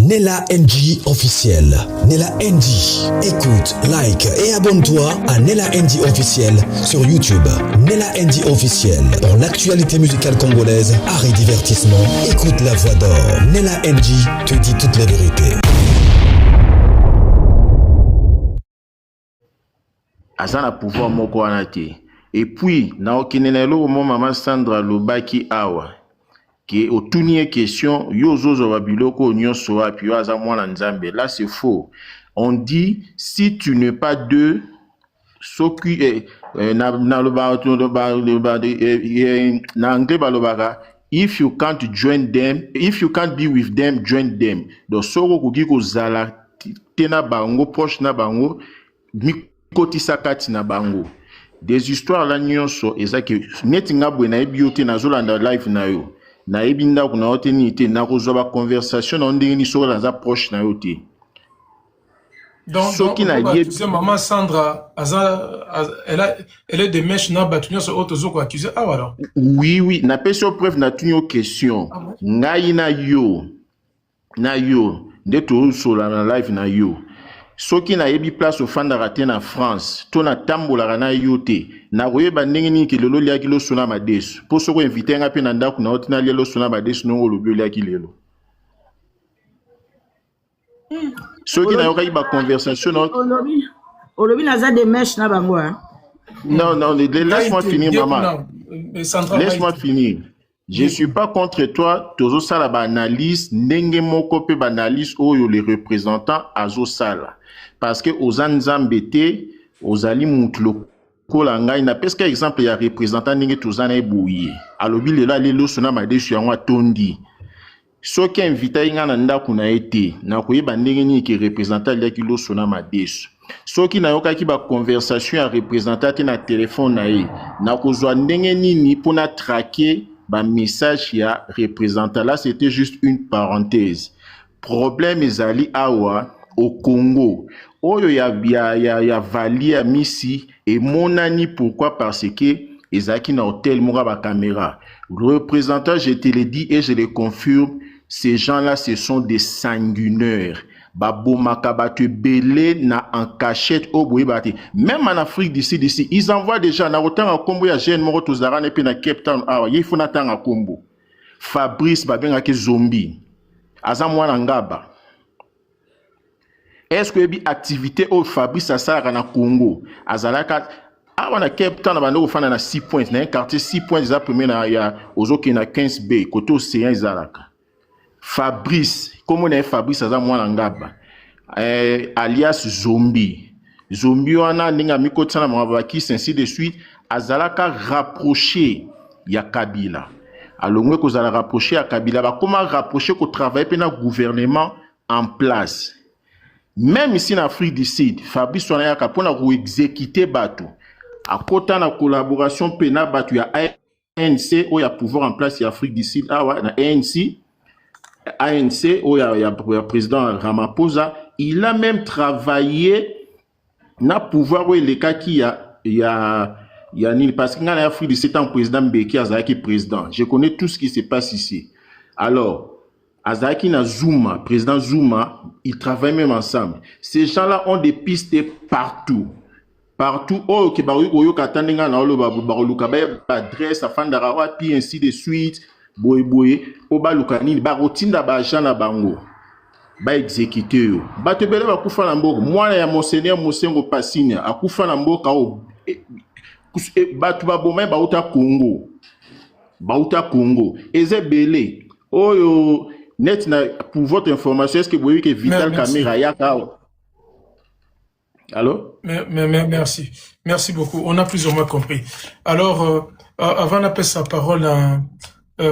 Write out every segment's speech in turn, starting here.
Nella NG officiel. Nella NG. Écoute, like et abonne-toi à Nella NG officiel sur YouTube. Nella NG officiel. Pour l'actualité musicale congolaise, art et divertissement, écoute la voix d'or. Nella NG te dit toute la vérité. Azana pouvoir moko anate. Et puis, na okinenelo mo maman Sandra Lobaki awa. Qui au tournier question, yozozo wabiloko nyonso api aza mwana nzambe. Là c'est faux. On dit si tu n'es pas deux, if you can't join them, if you can't be with them, join them. Donc soko kukiko zala tena bango proche na bango mikoti sakati na bango. Des histoires là nyonso ezaki neti ngabwe na ebiote na zolanda live na yo. Na ebinda kuna oteni te na kozoba conversation na ndenge ni soko za proche na yo te. Donc maman Sandra elle est de mèche na batunyo so otozo ko accuser ah voilà. Oui na peso preuve na tunyo question. Ngai na yo de to so la live na yo. Soki na yebi place au fanda raté na France, to na tambola na yote, na koyeba ndenge nini ke lelo liaki lo sona madesu. Po soko inviter nga pe na ndako na otina lielo sona madesu no lobi liaki lelo. Soki na yoka iba conversation no. Olobi na za de mèche na bango hein. Non, laisse-moi finir maman. Laisse-moi finir. Je ne suis pas contre toi, tozo sala ba analyse, ndenge moko pe ba analyse oyo les représentants azo sala. Parce que aux anzambete, aux ali mutlo kolanga ina peske exemple ya représentant ndenge tozana eboye. Alobi lela lelo sona madesu yango tondi. Soki invita inga na ndako na ete, na koyeba ndenge nini ke représentant liaki lo sona madesu. Soki na yoka ki ba conversation ya représentant na téléphone na ye, na kozwa ndenge nini pona traquer ba message ya représentant. Là c'était juste une parenthèse. Problème ezali awa au Congo. Oyo ya vali ya misi et monani pourquoi parce que ezaki na hôtel mora ba caméra. Le représentant je te le dis et je le confirme, ces gens-là ce sont des sanguinaires. Babo makabatu belé na en cachette au boibati. Même en Afrique d'ici, ils envoient déjà na autant en combo ya jeune moro tozara ne pe na Cape Town. Ah, il faut n'attendre en combo. Fabrice babenga ke zombie. Aza mwana ngaba. Est-ce que bi activité au Fabrice asara na Congo? Azalaka ah wana Cape Town ba no fana na 6 points na un quartier 6 points za premier na ya ozoki na 15B côté océan izalaka. Fabrice, comme on est Fabrice, ça mwana ngaba, alias Zombie. Zombie wana ninga mikotana mwabaki ainsi de suite. Azalaka rapproché ya Kabila. Alors que zala rapproché ya Kabila, ba comment rapprocher ko travailler pe na gouvernement en place. Même ici en Afrique du Sud, Fabrice wana ya kapona ko exécuter batu. A kota na collaboration pe na batu ya ANC ou ya pouvoir en place ya Afrique du Sud. Ah ouais, na ANC, où il y a le président Ramaphosa, il a même travaillé na pouvoir où les cas qui y a parce qu'il y a Afrique de 7 ans président Mbeki Azaki président. Je connais tout ce qui se passe ici. Alors, Azaki na Zuma, président Zuma, ils travaillent même ensemble. Ces gens-là ont des pistes partout. Partout, oh, que baroyo katandenga na olo baruka ba adresse afandara puis ainsi de suite. Boye oba lukanini ba rotinda ba jana bango ba exécuter yo ba tebele ba kufa na mboko mwana ya monseigneur Mosengo Pasinya akufa na mboka o ba tuba boma ba uta Congo ezebele oyo net na pour votre information est-ce que vous voyez que Vital Kamera yaka allô merci beaucoup, on a plus ou moins compris. Alors avant d'appeler sa parole à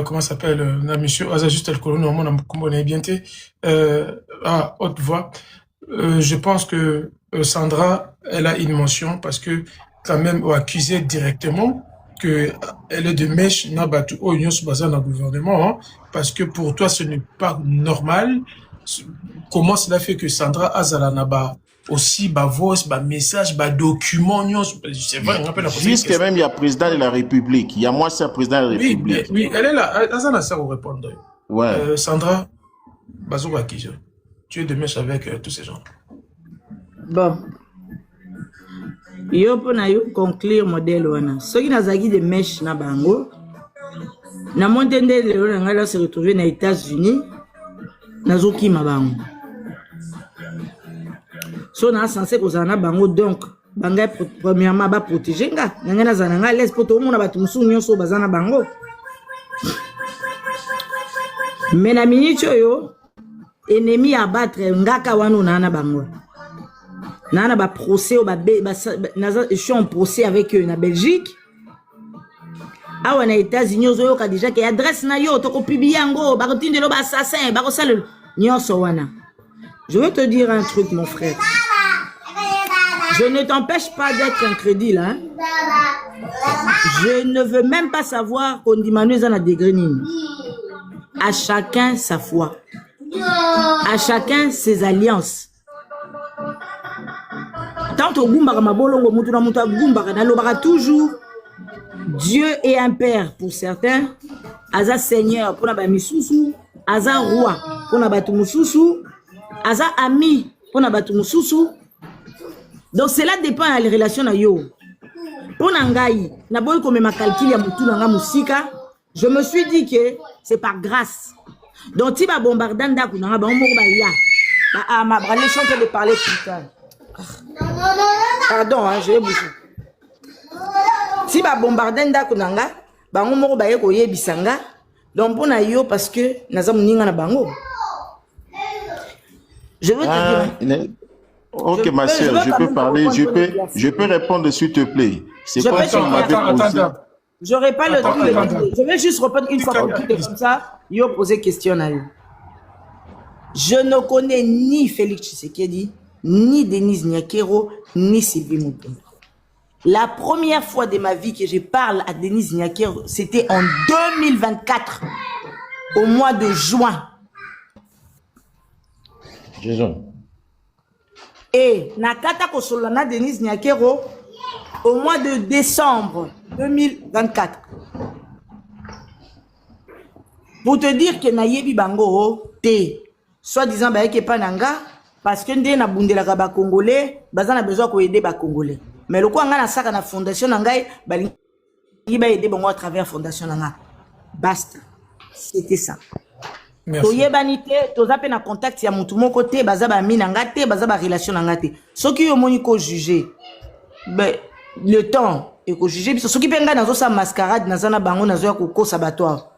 comment s'appelle la monsieur juste le colonel on est bien à haute voix. Je pense que Sandra elle a une mention parce que quand même accusé directement que elle est de mèche na batu au union sous bazar dans le gouvernement hein, parce que pour toi ce n'est pas normal. Comment cela fait que Sandra Azala naba aussi ba voix, ba message, ba document, c'est vrai, on rappelle la jusqu'à même il y a président de la République, il y a moi c'est président de la République. Oui, elle est là, Azana ça vous répondre. Ouais. Sandra Bazouba Kijo. tu es de mèche avec tous ces gens. Bon. Yo pour na yo conclure modèle wana. Ceux qui nazaki de mèche na bango. Na montende le ngala se retrouver na États-Unis. Nazoki ma bango. So na censé kozana bango donc banga premièrement ba protéger nga. Ngana zananga laisse pour tout monde batu musu nyonso bazana bango. Mais na minute yo ennemi à battre ngaka wanu na bango. Nana ba procès au ba je suis en procès avec eux na Belgique. Ah ouais na États-Unis ozo ka déjà que adresse na yo to ko publier ngo ba kotindelo ba assassin ba ko sale nyonso wana. Je veux te dire un truc mon frère. Je ne t'empêche pas d'être incrédule hein. Je ne veux même pas savoir qu'on dit Manuel a des grenines. À chacun sa foi. À chacun ses alliances. Tant au Gumbara Mabolongo Mutuna Muta Gumbara Nalobara toujours Dieu est un père pour certains, Aza Seigneur pour la Misusu, Aza roi pour la Batumususu, Aza ami pour la Batumususu. Donc cela dépend des relations à yo. Pour Nangaï, Naboy comme ma calcul ya Mutu Nanga Musika, je me suis dit que c'est par grâce. Donc si ba bombardanda kunanga ba omoko ba ya. Ba ma brale chante de parler putain. Pardon, hein, je vais bouger. Si ba bombardanda kunanga ba omoko ba ye ko yebisanga, donc pour na yo parce que naza muninga na bango. Je veux te dire. Ok, ma soeur, je peux parler, je peux répondre s'il te plaît. C'est quoi ça m'avait posé? J'aurais pas le temps de... Je vais juste répondre une fois pour toutes comme ça. Yo poser question à eux. Je ne connais ni Félix Tshisekedi, ni Denise Nyakero, ni Sylvie Mouton. La première fois de ma vie que je parle à Denise Nyakero, c'était en 2024, au mois de juin. Jésus. Et Nakata Kosolana Denise Nyakero au mois de décembre 2024. Pour te dire que Nayebi Bango te, soi-disant que Pananga, parce que nous na bundela ba Congolais, bazana besoin ko aider ba Congolais. Mais le quoi ngana saka na fondation nangai, balingi ba aider bango à travers fondation nanga. Basta. C'était ça. Merci. Toyebanite, tozape na contact ya mutu moko te, baza ba minanga te, baza ba relation nanga te. Soki yo moni ko juger, ben le temps et ko juger biso soki penga nazo sa mascarade nazana bango nazo ya ko kosa batoire.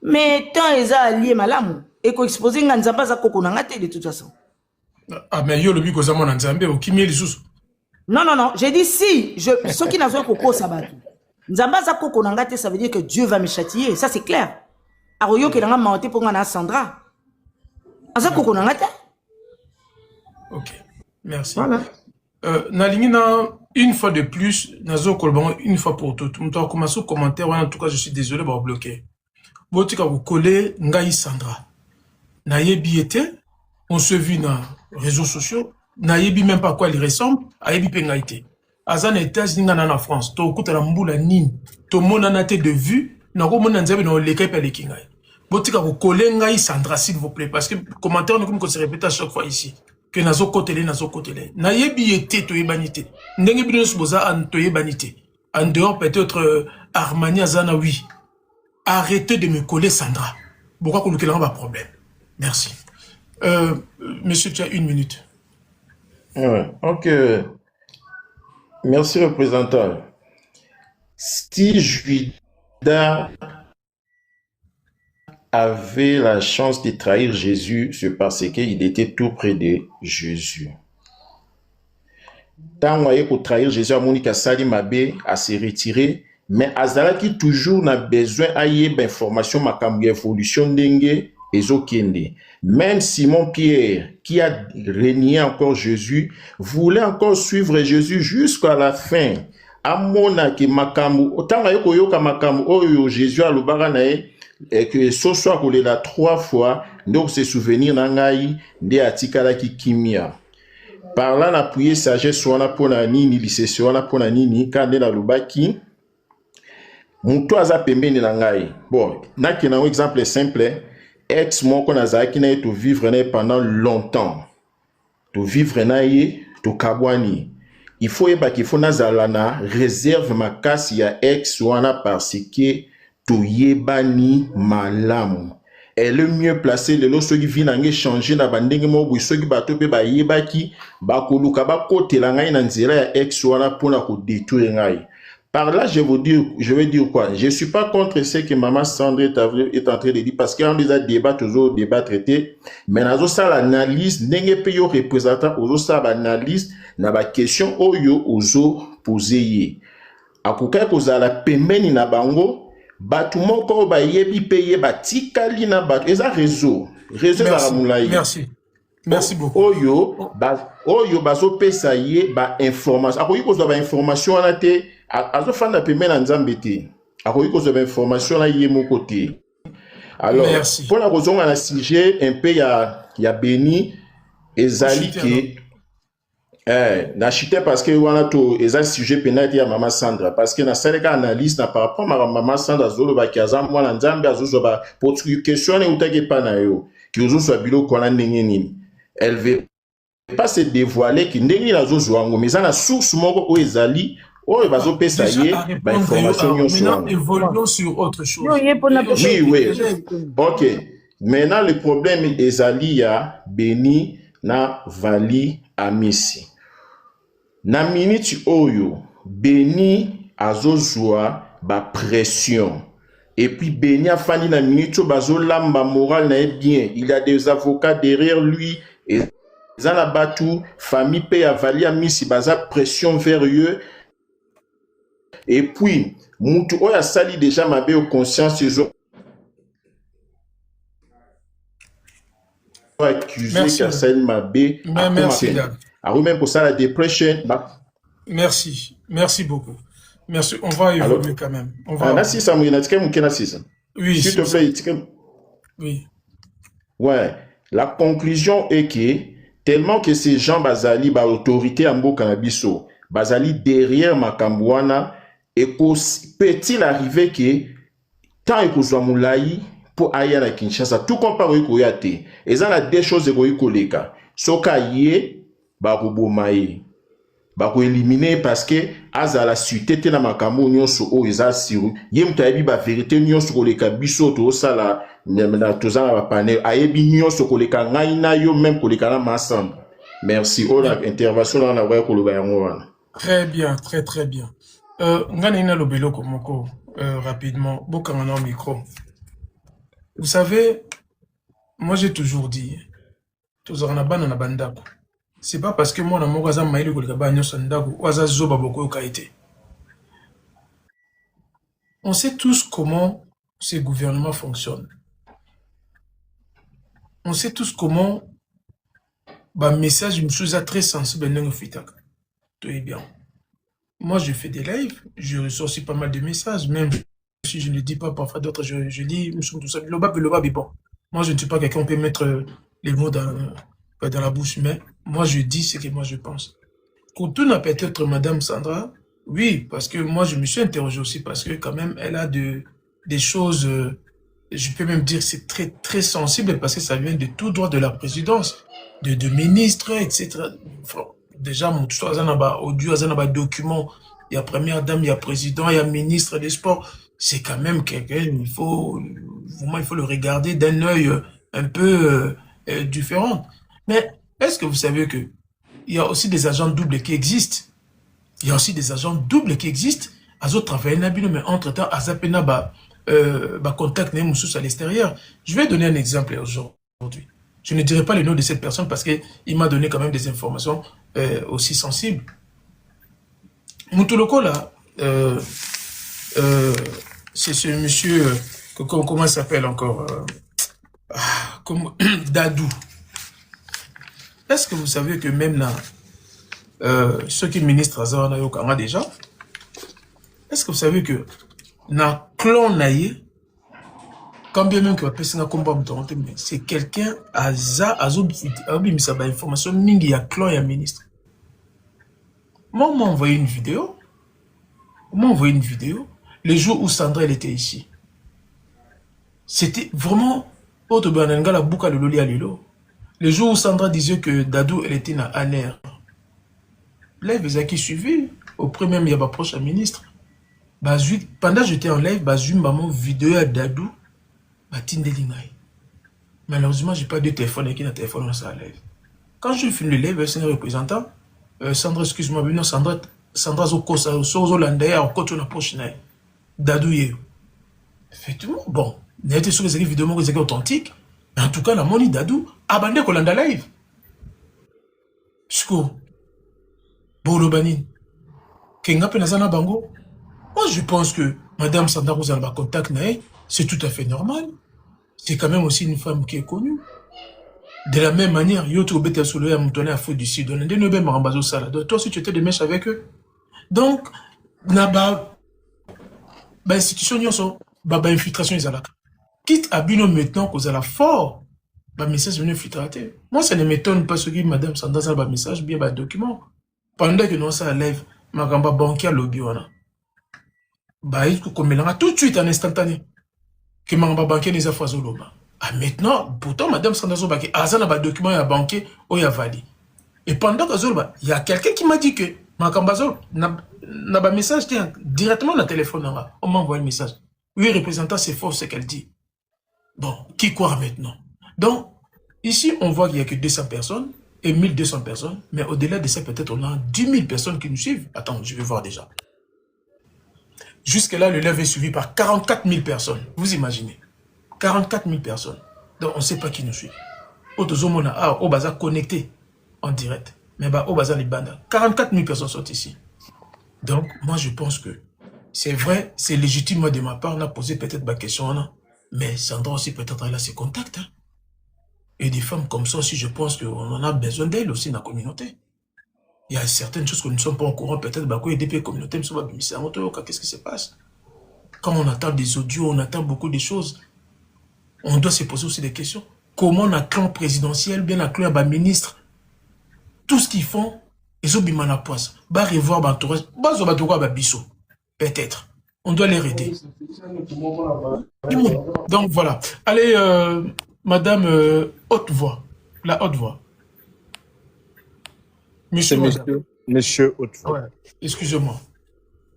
Mais tant eza allié malamu et ko exposer nga nzamba za koko nanga te de toute façon. Ah mais yo lobi ko za mona nzambe o kimie lisusu. Non, j'ai dit si je soki nazo ko kosa batu. Nzamba za koko nanga te, ça veut dire que Dieu va me châtier, ça c'est clair. Aroyo ke nanga mante pour ngana Sandra. Asa koko nanga te. OK. Merci. Voilà. Nalingina une fois de plus, nazo kolbango une fois pour toutes. M'to commencer au commentaire, en tout cas je suis désolé ba bloquer. Botika vous coller ngai Sandra. Nayebi était, on se vit dans réseaux sociaux, nayebi même pas quoi il ressemble, ayebi pengaité. Azana États-Unis en France, to kuta la mbula nini, to mona te de vue, na ko mona nzabe no lekai pa lekingai. Botika vous coller ngai Sandra s'il vous plaît parce que commentaire nous comme se répète à chaque fois ici. Que nazo kotele. Nayebi était to yebanité. Ndenge bino boza an to yebanité. En dehors peut-être Armani Azana oui. Arrêtez de me coller Sandra. Pourquoi qu'on nous pas problème? Merci. Monsieur, tu as 1 minute. Ouais, ok. Merci, représentant. Si Judas avait la chance de trahir Jésus, c'est parce qu'il était tout près de Jésus. Tant qu'on trahir Jésus, à Monica Sali Mabé à se retirer, mais Azala qui toujours n'a besoin d'avoir d'informations sur l'évolution d'Enge et Zokende. Même Simon Pierre, qui a régné encore Jésus, voulait encore suivre Jésus jusqu'à la fin. Amona ki makamu, autant que makamu, oh Jésus a l'obara et que ce soit qu'on l'a 3 fois, donc se souvenir nangai de atikala ki kimia. Par là, n'appuyer sagesse soit na pona nini, lycée soit na pona nini, quand la lubaki, mon toit a pembeni nangai. Bon, n'a qu'un exemple simple. ex moko nazalaki na ye to vivre na ye pendant longtemps to vivre na ye to kabwani il faut yeba qu'il faut nazala na réserve makasi ya ex wana parce que to yebani malamu elle est mieux placée lelo soki vi nange changer na bandenge mo boy soki bato pe ba yebaki ba koluka ba kotela ngai na nzela ya ex wana pona ko détruire ngai. Par là, je vais dire quoi? Je ne suis pas contre ce que Maman Sandra est en train de dire parce qu'on les a débat traité. Mais nous avons l'analyse, nous avons représentant, nous avons l'analyse, nous avons question, nous avons posé. Akuka koza la pembeni na bango, batu moko ba yebi paye ba tikali na batu. Eza réseau za ramulayi. Merci. Merci beaucoup. Oyo bazo pesa ye ba information. Akoyi koza ba information na te. Azo fanda pembeni na nzambe te. Akoyi koza ba information na ye moko te. Alors, pour la raison à la sujet un peu ya Béni ezali ke na chité parce que wana to eza sujet pénal ya Maman Sandra parce que na saleka analyse na par rapport à Maman Sandra zolo ba kiaza mwana nzambe azo ba pour question ne utake pa na yo ki ozo so bilo kona ndenge nini elle veut pas se dévoiler ki ndenge na zo zwango mais na source moko o ezali o bazo pesa ye ba information nyonso. Maintenant évoluons sur autre chose. Oui. OK. Maintenant le problème ezali ya Béni na Vali Amisi. Na minute oyo Béni azozwa ba pression et puis Béni a fani na minute bazo lamba moral na bien il y a des avocats derrière lui et zana batu famille pe ya Vali Amisi baza pression vers eux et puis mutu oya sali déjà mabe au conscience ils accusé Kassel Mabé même pour ça la dépression. Merci beaucoup. Merci, on va évoluer quand même. On va. Oui. S'il te plaît. Oui. Ouais. La conclusion est que tellement que ces gens bazali ba autorité en Bokanabissou bazali derrière Makambouana et peut-il arriver que tant que soit moulaï pour aller à Kinshasa tout comparé koyate et ça la deux choses koleka soka yé ba rubomaï ba ko éliminer parce que aza la suite te na makambo nyonso o eza siru yem tayebi ba vérité nyonso koleka biso to sala na tozana ba panel ayebi nyonso koleka ngai na yo même koleka na ensemble. Merci o la intervention dans la voix koloba yango wana. Très bien, très bien. Ngani na lobelo komoko rapidement bokanga na micro. Vous savez, moi j'ai toujours dit, c'est pas parce que moi na mokaza maïli kolika nyoso ndako waza zoba boko kaité. On sait tous comment ces gouvernements fonctionnent. On sait tous comment bah message me chose très sensible n'en fitak. Tout est bien. Moi je fais des lives, je reçois aussi pas mal de messages, même si je ne le dis pas, parfois d'autres, je dis, tout ça, le bab, bon. Moi, je ne suis pas quelqu'un qui peut mettre les mots dans la bouche, mais moi, je dis ce que moi, je pense. Koutouna n'a peut-être Madame Sandra, oui, parce que moi, je me suis interrogé aussi, parce que quand même, elle a des choses, je peux même dire que c'est très, très sensible, parce que ça vient de tout droit de la présidence, de ministres, etc. Déjà, mon audio, document, il y a première dame, il y a président, il y a ministre des sports. C'est quand même quelqu'un, il faut le regarder d'un œil un peu différent. Mais est-ce que vous savez que il y a aussi des agents doubles qui existent? Il y a aussi des agents doubles qui existent. Azo travailler nabino, mais entre-temps, azapena contact à l'extérieur. Je vais donner un exemple aujourd'hui. Je ne dirai pas le nom de cette personne parce qu'il m'a donné quand même des informations aussi sensibles. Moutoloko là, c'est ce monsieur, comment il s'appelle encore Dadou. Est-ce que vous savez que même là, ceux qui ministrent à Zahana Yokanga déjà, est-ce que vous savez que na clan naïe, quand bien même que c'est quelqu'un à information mingi ya clan ya ministre. Moi, on m'a envoyé une vidéo. Le jour où Sandra elle était ici. C'était vraiment Autre bananga la bouca le loli à lilo. Le jour où Sandra disait que Dadou, elle était dans Aner. Live, ils ont qui suivi. Au premier, il y a ma proche ministre. Pendant que j'étais en live, j'ai mon vidéo à Dadou. Malheureusement, je n'ai pas de téléphone et qui n'a téléphone dans sa live. Quand je filme le live, c'est un représentant. Sandra, excuse-moi, mais non, Sandra Zoko, Sozo Landaya, au côté de la proche. Dadou, effectivement, bon. Il y a été sur les vidéos qui sont authentiques. Mais en tout cas, la monnaie Dadou, abandonné qu'on l'a live. Sco. Bolo Banin. Kenga Penazana Bango. Moi, je pense que Madame Sandra Rosalba contact, c'est tout à fait normal. C'est quand même aussi une femme qui est connue. De la même manière, Yoto Beta Solo a monté à feu du Sud. On a des nouvelles Marambazo Salado. Toi aussi, tu étais de mèches avec eux. Donc, Naba, institution, infiltration, ils ont la. Quitte à Bino maintenant qu'on a la fort, message venu filtrater. Moi, ça ne m'étonne pas ce que Madame Sandra Salba message, bien document. Pendant que nous ça lève, ma gamba banquier lobby, il faut qu'on mélange tout de suite en instantané. Que ma gamba banquier les a fait zoloba. Ah, maintenant, pourtant, Madame Sandra Salba, Azana ba document ya banquier, ou ya vali. Et pendant que zoloba, il y a quelqu'un qui m'a dit que ma gamba zoloba, n'a pas message, tiens, directement dans le téléphone, on m'a envoyé le message. Oui, représentant, c'est faux ce qu'elle dit. Bon, qui croit maintenant? Donc, ici, on voit qu'il n'y a que 200 personnes et 1200 personnes, mais au-delà de ça, peut-être on a 10 000 personnes qui nous suivent. Attends, je vais voir déjà. Jusque-là, le live est suivi par 44 000 personnes. Vous imaginez? 44 000 personnes. Donc, on ne sait pas qui nous suit. Au bazar connecté en direct. Mais au bazar les bandes. 44 000 personnes sont ici. Donc, moi, je pense que c'est vrai, c'est légitime de ma part. On a posé peut-être ma question. Mais Sandra aussi, peut-être, elle a ses contacts. Et des femmes comme ça aussi, je pense qu'on en a besoin d'elles aussi dans la communauté. Il y a certaines choses que nous ne sommes pas au courant, peut-être, des communautés, qu'est-ce qui se passe? Quand on attend des audios, on attend beaucoup de choses, on doit se poser aussi des questions. Comment on a clan présidentiel, bien un clan ministre, tout ce qu'ils font, ils ont bien la poisse. Revoir peut-être. On doit les aider. Donc voilà. Allez, Madame Haute Voix. La Haute Voix. Monsieur Haute Voix. Ouais. Excusez-moi.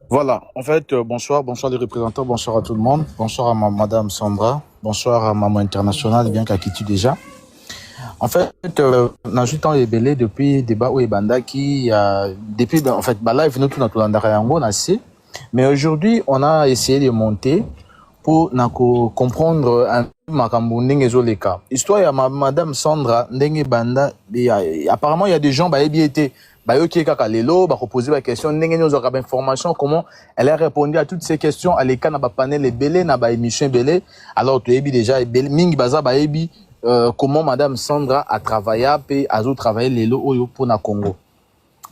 Voilà. En fait, bonsoir les représentants, bonsoir à tout le monde. Bonsoir à Madame Sandra. Bonsoir à Maman Internationale, bien qu'à Kiti déjà. En fait, dans le temps ébélé depuis débat où Ebanda qui depuis en fait là il venait tout dans tout l'Andarayango assez. Mais aujourd'hui, on a essayé de monter pour comprendre un peu makambo ndenge ezoleka. Histoire ya Madame Sandra ndenge banda apparemment il y a des gens été yoki kaka lelo ba poser la question ndenge nyozo ka information comment elle a répondu à toutes ces questions à l'écran na ba panel ebele na ba émission ebele. Alors tu ebi déjà mingi baza ba ebi comment Madame Sandra a travaillé et a travaillé lelo oyo pour na Congo.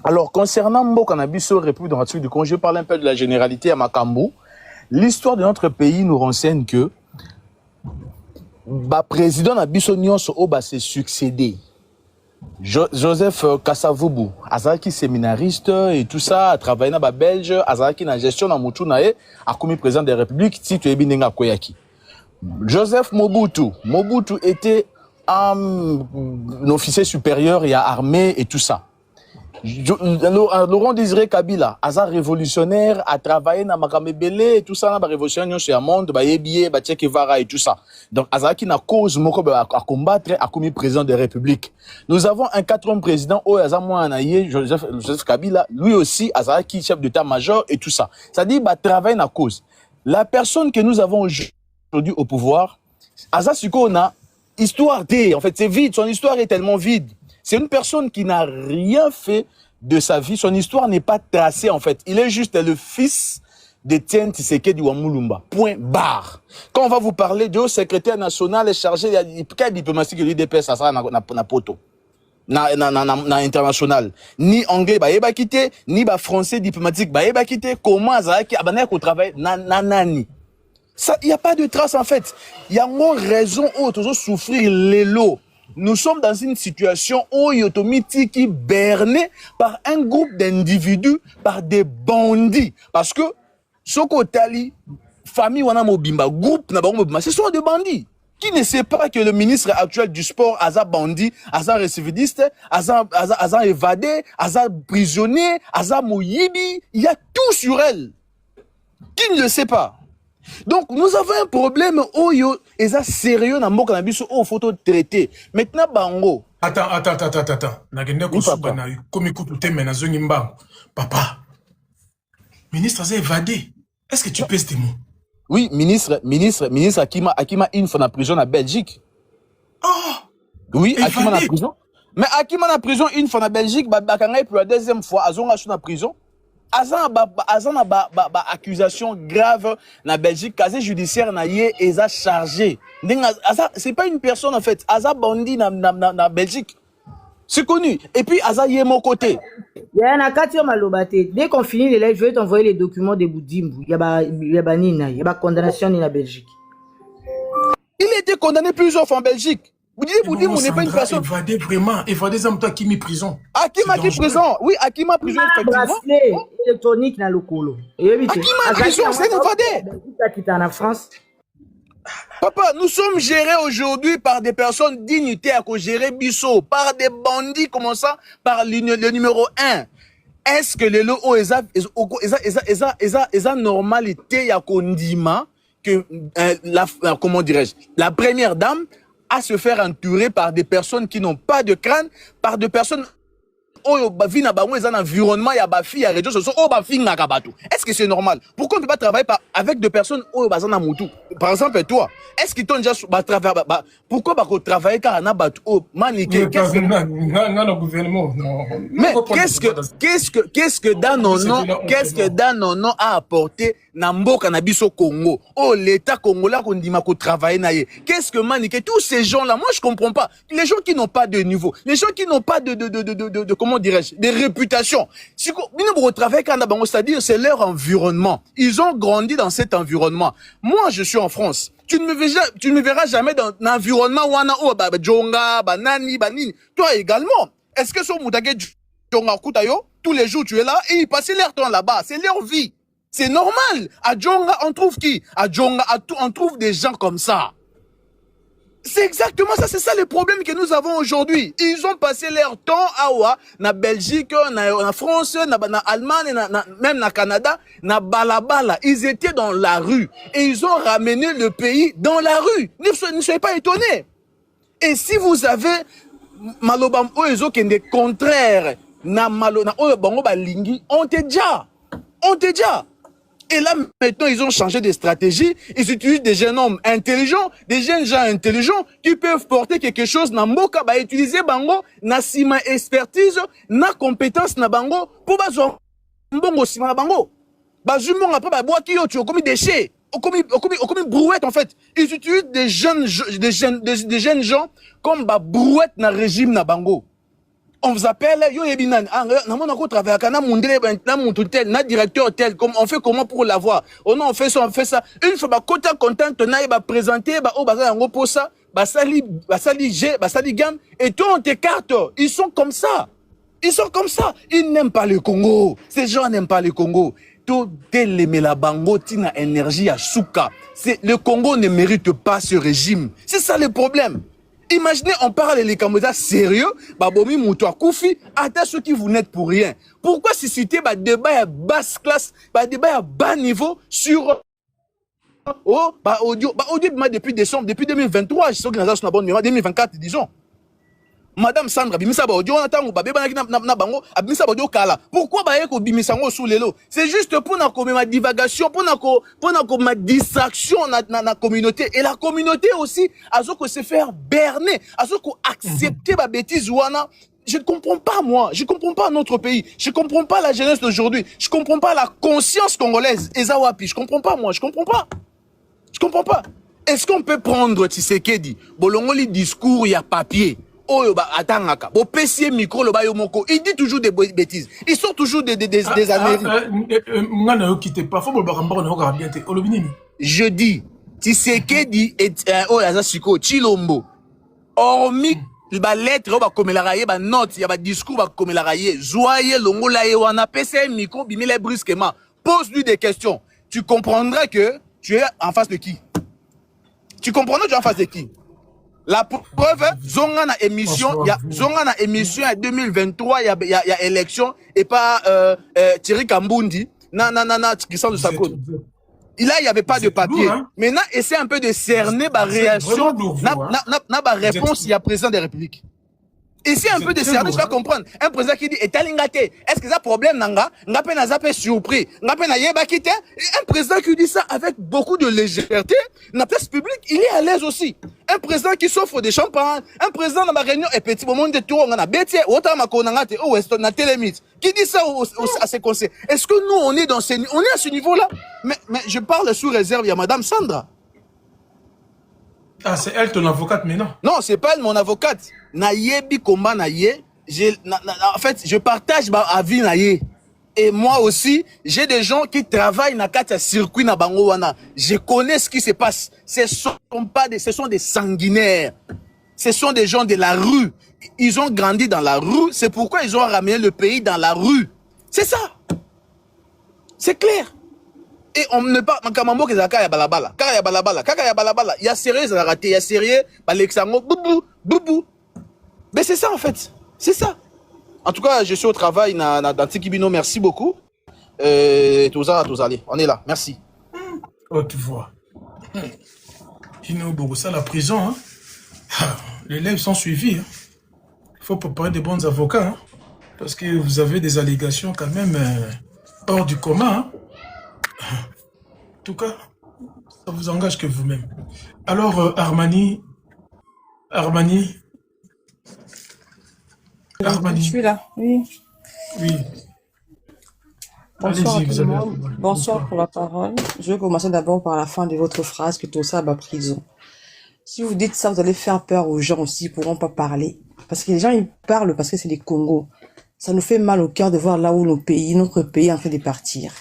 Alors, concernant Mboka Nabiso, République démocratique du Congo, je parle un peu de la généralité à Makambu. L'histoire de notre pays nous renseigne que le président Nabiso Nyonso Oba s'est succédé. Joseph Kasavubu, Azaki séminariste et tout ça, a travaillé dans la Belge, Azaki dans la gestion dans Mouchounae, a commis président de la République, Tito Ebinenga Koyaki. Joseph Mobutu était un officier supérieur et à armée et tout ça. Laurent Désiré Kabila, Azar révolutionnaire, a travaillé dans Makamebele et tout ça, dans la révolution chez Amond, Bayebie, Batchekevara et tout ça. Donc, Azar qui n'a cause à combattre, a commis président de la République. Nous avons un quatrième président, Joseph Kabila, lui aussi, Azar qui chef d'état-major et tout ça. Ça dit, travaille dans cause. La personne que nous avons aujourd'hui au pouvoir, Azar Suko, on a histoire en fait, c'est vide, son histoire est tellement vide. C'est une personne qui n'a rien fait de sa vie. Son histoire n'est pas tracée, en fait. Il est juste le fils d'Étienne Tshisekedi Wamulumba. Point barre. Quand on va vous parler de haut secrétaire national chargé de la diplomatie que l'UDPS, ça sera na poto. Na international. Ni anglais, ba quitté, ni ba français diplomatique, ba quitté. Comment ça qui abandonne au travail, nani. Ça, il n'y a pas de trace, en fait. Il y a une raison où toujours souffrir les lots. Nous sommes dans une situation où Yotomiti qui berné par un groupe d'individus, par des bandits. Parce que, Soko Tali, famille Wana Mobimba, groupe Nabaro Mobimba, ce sont des bandits. Qui ne sait pas que le ministre actuel du sport, Aza bandit, Aza récidiviste, Aza évadé, Aza prisonnier, Aza moyibi, il y a tout sur elle. Qui ne le sait pas? Donc, nous avons un problème, oyo, et ça sérieux, dans mon cannabis, au photo traité. Maintenant, bango. Attends. Nagende kosuba na komi kutu mena zongi mbango. Papa, ministre a évadé. Est-ce que tu pèses tes mots? Oui, ministre Akima une fois en prison en Belgique. Oh! Oui, évadé. Akima en prison. Mais Akima en prison une fois en Belgique, Bakanga pour la deuxième fois, Azonga en prison. Azan ba accusation grave na Belgique, casier judiciaire na yé eza chargé. C'est pas une personne en fait, Aza bandi na Belgique. C'est connu. Et puis Aza yé mon côté. Il y a un cas malobate. Dès qu'on finit les lives, je vais t'envoyer les documents de Boudimbu. Il y a condamnation en Belgique. Il a été condamné plusieurs fois en Belgique. Vous dites, Boudimbu n'est pas une personne. Évadé vraiment, évadé ça qui mis prison. Akima qui prison. Oui, Akima prison effectivement. Bracelet électronique dans le colo. Akima prison, c'est évadé. En France. Papa, nous sommes gérés aujourd'hui par des personnes dignitaires qu'on gérait Bissot, par des bandits comme ça, par le numéro 1. Est-ce que les lots eza normalité ya kondima que comment dirais-je, la première dame à se faire entourer par des personnes qui n'ont pas de crâne, par des personnes vie na bango un environnement ya ba fille ya réseaux sociaux ba fille na kabatu. Est-ce que c'est normal? Pourquoi on ne peut pas travailler avec des personnes bazana mutu? Par exemple toi, est-ce qu'ils t'ont déjà travaillé pourquoi ba ko travailler car na batu manique gouvernement mais qu'est-ce que dans nos noms a apporté na mboka na biso Congo? L'état congolais qu'on dit ma ko travailler na ye. Qu'est-ce que manique tous ces gens là, moi je comprends pas. Les gens qui n'ont pas de niveau, les gens qui n'ont pas de comment dirais-je, des réputations. C'est-à-dire, c'est leur environnement. Ils ont grandi dans cet environnement. Moi, je suis en France. Tu ne me verras jamais dans un environnement où on a Djonga, Banani, Banini. Toi également. Est-ce que son Moutake Djonga Koutayo, tous les jours tu es là et ils passent leur temps là-bas. C'est leur vie. C'est normal. À Djonga, on trouve qui? À Djonga, on trouve des gens comme ça. C'est exactement ça, c'est ça le problème que nous avons aujourd'hui. Ils ont passé leur temps à na Belgique, na France, na Allemagne, même na Canada, na balabala. Ils étaient dans la rue et ils ont ramené le pays dans la rue. Ne soyez pas étonnés. Et si vous avez malobam oezo qui est des contraires na malo na oyo bango balingi, on te déjà. Et là, maintenant, ils ont changé de stratégie. Ils utilisent des jeunes hommes intelligents, des jeunes gens intelligents qui peuvent porter quelque chose na mboka, utiliser bango, na sima expertise, na compétence na bango, pour bazo mbongo sima na bango. Bazumongo après bois qui yo tu comme déchets, comme brouette en fait. Ils utilisent des jeunes gens comme brouette na régime na bango. On vous appelle, yo yebinan, on travaille avec un directeur tel, comme on fait comment pour l'avoir? Oh non, on fait ça. Une fois, quand content, on a présenté, pour ça, sali gamme, et toi, on t'écarte. Ils sont comme ça. Ils n'aiment pas le Congo. Ces gens n'aiment pas le Congo. Tout les la bango, tina énergie à souka. Le Congo ne mérite pas ce régime. C'est ça le problème. Imaginez, on parle les Cambodgiens sérieux, babomi moutoua koufi, à ceux qui vous n'êtes pour rien. Pourquoi susciter un débat à basse classe, un débat à bas niveau sur audio depuis décembre, depuis 2023, je sais que nous avons une bonne mémoire, 2024, disons. Madame Sandra, bimisa ba audio na tango ba beba na bango, abimisa ba audio kala. Pourquoi ba yeko bimisa ngo sous lelo? C'est juste pour na comme ma divagation, pour na comme ma distraction na communauté et la communauté aussi azoko se faire berner, azoko accepter ba bêtise wana. Je ne comprends pas moi, je comprends pas notre pays, je comprends pas la jeunesse d'aujourd'hui, je comprends pas la conscience congolaise. Ezawapi, je comprends pas moi, je comprends pas. Est-ce qu'on peut prendre Tshisekedi, bolongoli discours ya papier? Atangaka, au PC micro le bayo moko, il dit toujours des bêtises. Ils sont toujours des années. Je dis, Tshisekedi est Chilombo. Hormis ba lettre ba comme la raye ba note, ya ba discours ba comme la raye. Joyeux longola wana PC micro bimile brusquement. Pose-lui des questions. Tu comprendras que tu es en face de qui? Tu comprends, tu es en face de qui? La preuve, Zonga na émission, il y a Zonga na émission en 2023, il y a élection et pas Thierry Kambundi, qui sort de sa côte. Là, il n'y avait pas de papier. Hein? Maintenant, essaie un peu de cerner ma réaction, ma réponse, il y a président de la République. Essaie un peu de cerner, tu vas comprendre. Un président qui dit, est-ce que ça problème, nanga? N'a pas surpris. N'a pas quitté. Un président qui dit ça avec beaucoup de légèreté, dans la place publique, il est à l'aise aussi. Un président qui s'offre des champagnes, un président dans ma réunion, et petit moment de tour, on a bêté, autant ma konangate, ou est-ce qu'on a télémite. Qui dit ça à ses conseils? Est-ce que nous, on est à ce niveau-là? Mais je parle sous réserve, il y a madame Sandra. Ah, c'est elle ton avocate maintenant? Non, c'est pas elle mon avocate. Nayebi combat naye. En fait, je partage ma avis naye. Et moi aussi, j'ai des gens qui travaillent dans le circuit na bango wana. Je connais ce qui se passe. Ce sont des sanguinaires. Ce sont des gens de la rue. Ils ont grandi dans la rue. C'est pourquoi ils ont ramené le pays dans la rue. C'est ça. C'est clair. Et on ne parle pas de Kaka ya balabala. Il y a sérieux, ça a raté. Il y a sérieux, Alexandre, boubou. Mais c'est ça en fait. C'est ça. En tout cas, je suis au travail dans Tikibino. Merci beaucoup. Tous allez. On est là. Merci. Oh, tu vois. Ça, la prison, hein. Les élèves sont suivis. Hein. Il faut préparer des bons avocats. Hein. Parce que vous avez des allégations quand même hors du commun. Hein. En tout cas, ça vous engage que vous-même. Alors, Armani. Je suis là, oui. Oui. Bonsoir à tout le monde. Bonsoir pour la parole. Je vais commencer d'abord par la fin de votre phrase que tout ça va prison. Si vous dites ça, vous allez faire peur aux gens aussi, ils ne pourront pas parler. Parce que les gens, ils parlent parce que c'est des Congos. Ça nous fait mal au cœur de voir là où notre pays est en train de partir.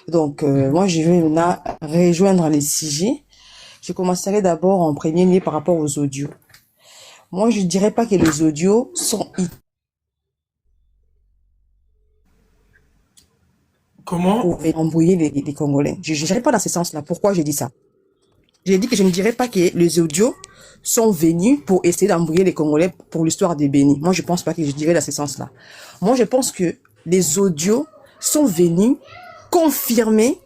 Donc, moi, je vais là rejoindre les sujets. Je commencerai d'abord en premier lieu par rapport aux audios. Moi, je ne dirais pas que les audios sont... Comment? Pour embrouiller les Congolais. Je n'irai pas dans ce sens-là. Pourquoi je dis ça? J'ai dit que je ne dirais pas que les audios sont venus pour essayer d'embrouiller les Congolais pour l'histoire des Bénis. Moi, je ne pense pas que je dirais dans ce sens-là. Moi, je pense que les audios sont venus confirmer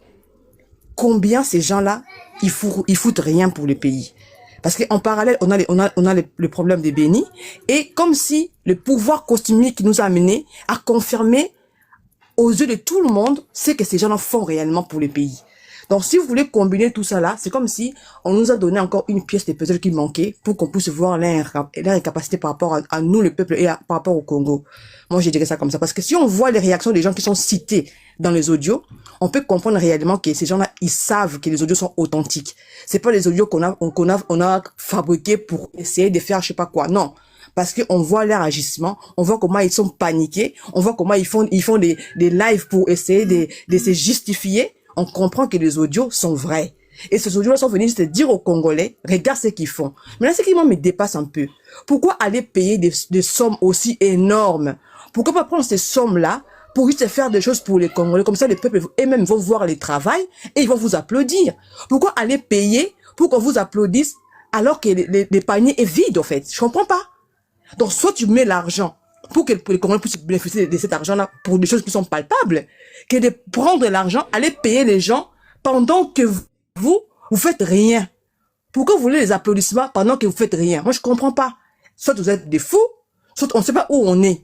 combien ces gens-là, ils foutent rien pour le pays. Parce qu'en parallèle, on a le problème des Bénis, et comme si le pouvoir cosmique qui nous a amenés a confirmé aux yeux de tout le monde ce que ces gens-là font réellement pour le pays. Donc, si vous voulez combiner tout ça là, c'est comme si on nous a donné encore une pièce de puzzle qui manquait pour qu'on puisse voir leur incapacité par rapport à nous, le peuple, et par rapport au Congo. Moi, je dirais ça comme ça. Parce que si on voit les réactions des gens qui sont cités dans les audios, on peut comprendre réellement que ces gens-là, ils savent que les audios sont authentiques. C'est pas les audios qu'on a fabriqués pour essayer de faire je sais pas quoi. Non. Parce qu'on voit leur agissement, on voit comment ils sont paniqués, on voit comment ils font des lives pour essayer de se justifier. On comprend que les audios sont vrais. Et ces audios-là sont venus se dire aux Congolais, regarde ce qu'ils font. Mais là, ce qui me dépasse un peu. Pourquoi aller payer des sommes aussi énormes? Pourquoi pas prendre ces sommes-là pour juste faire des choses pour les Congolais? Comme ça, les peuples eux-mêmes vont voir le travail et ils vont vous applaudir. Pourquoi aller payer pour qu'on vous applaudisse alors que les paniers est vide, en fait? Je comprends pas. Donc, soit tu mets l'argent pour que les Congolais puissent bénéficier de cet argent-là pour des choses qui sont palpables, que de prendre l'argent, aller payer les gens pendant que vous faites rien. Pourquoi vous voulez les applaudissements pendant que vous faites rien? Moi, je comprends pas. Soit vous êtes des fous, soit on ne sait pas où on est.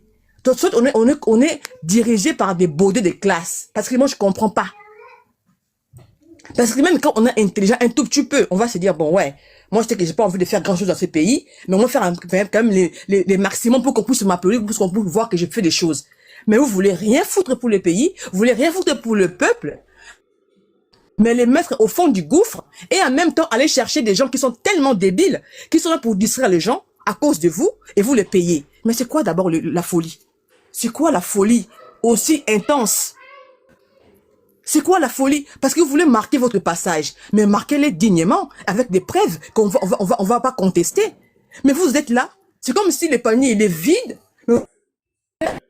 Soit on est dirigé par des baudets de classe. Parce que moi, je comprends pas. Parce que même quand on est intelligent un tout petit peu, on va se dire, bon, ouais, moi, je sais que j'ai pas envie de faire grand chose dans ce pays, mais on va faire quand même les maximums pour qu'on puisse m'applaudir, pour qu'on puisse voir que je fais des choses. Mais vous voulez rien foutre pour le pays, vous voulez rien foutre pour le peuple, mais les mettre au fond du gouffre, et en même temps aller chercher des gens qui sont tellement débiles, qui sont là pour distraire les gens à cause de vous, et vous les payez. Mais c'est quoi d'abord la folie? C'est quoi la folie aussi intense? C'est quoi la folie? Parce que vous voulez marquer votre passage, mais marquez-les dignement, avec des preuves qu'on va pas contester. Mais vous êtes là, c'est comme si le panier il est vide.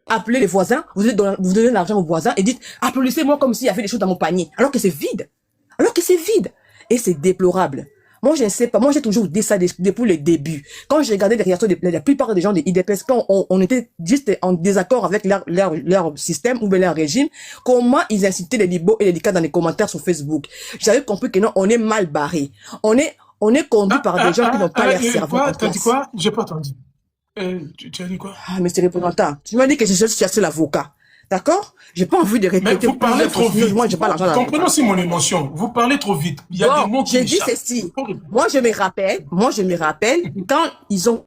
Appelez les voisins, vous donnez l'argent aux voisins et dites applaudissez-moi comme s'il y avait des choses dans mon panier, alors que c'est vide. Alors que c'est vide. Et c'est déplorable. Moi, je ne sais pas. Moi, j'ai toujours dit ça depuis le début. Quand j'ai regardé les réactions de la plupart des gens de IDPS, quand on était juste en désaccord avec leur système ou bien leur régime, comment ils incitaient les libos et les licas dans les commentaires sur Facebook. J'avais compris que non, on est mal barré. On est conduit par des gens qui n'ont pas leur cerveau. T'as dit quoi? J'ai pas entendu. Tu as dit quoi? Ah, monsieur le représentant, tu m'as dit que je suis seul avocat. D'accord? J'ai pas envie de répéter. Mais vous parlez trop vite. Moi, j'ai pas l'argent. Comprenez aussi mon émotion. Vous parlez trop vite. Il y a des mots qui j'ai dit ceci. Moi, je me rappelle quand ils ont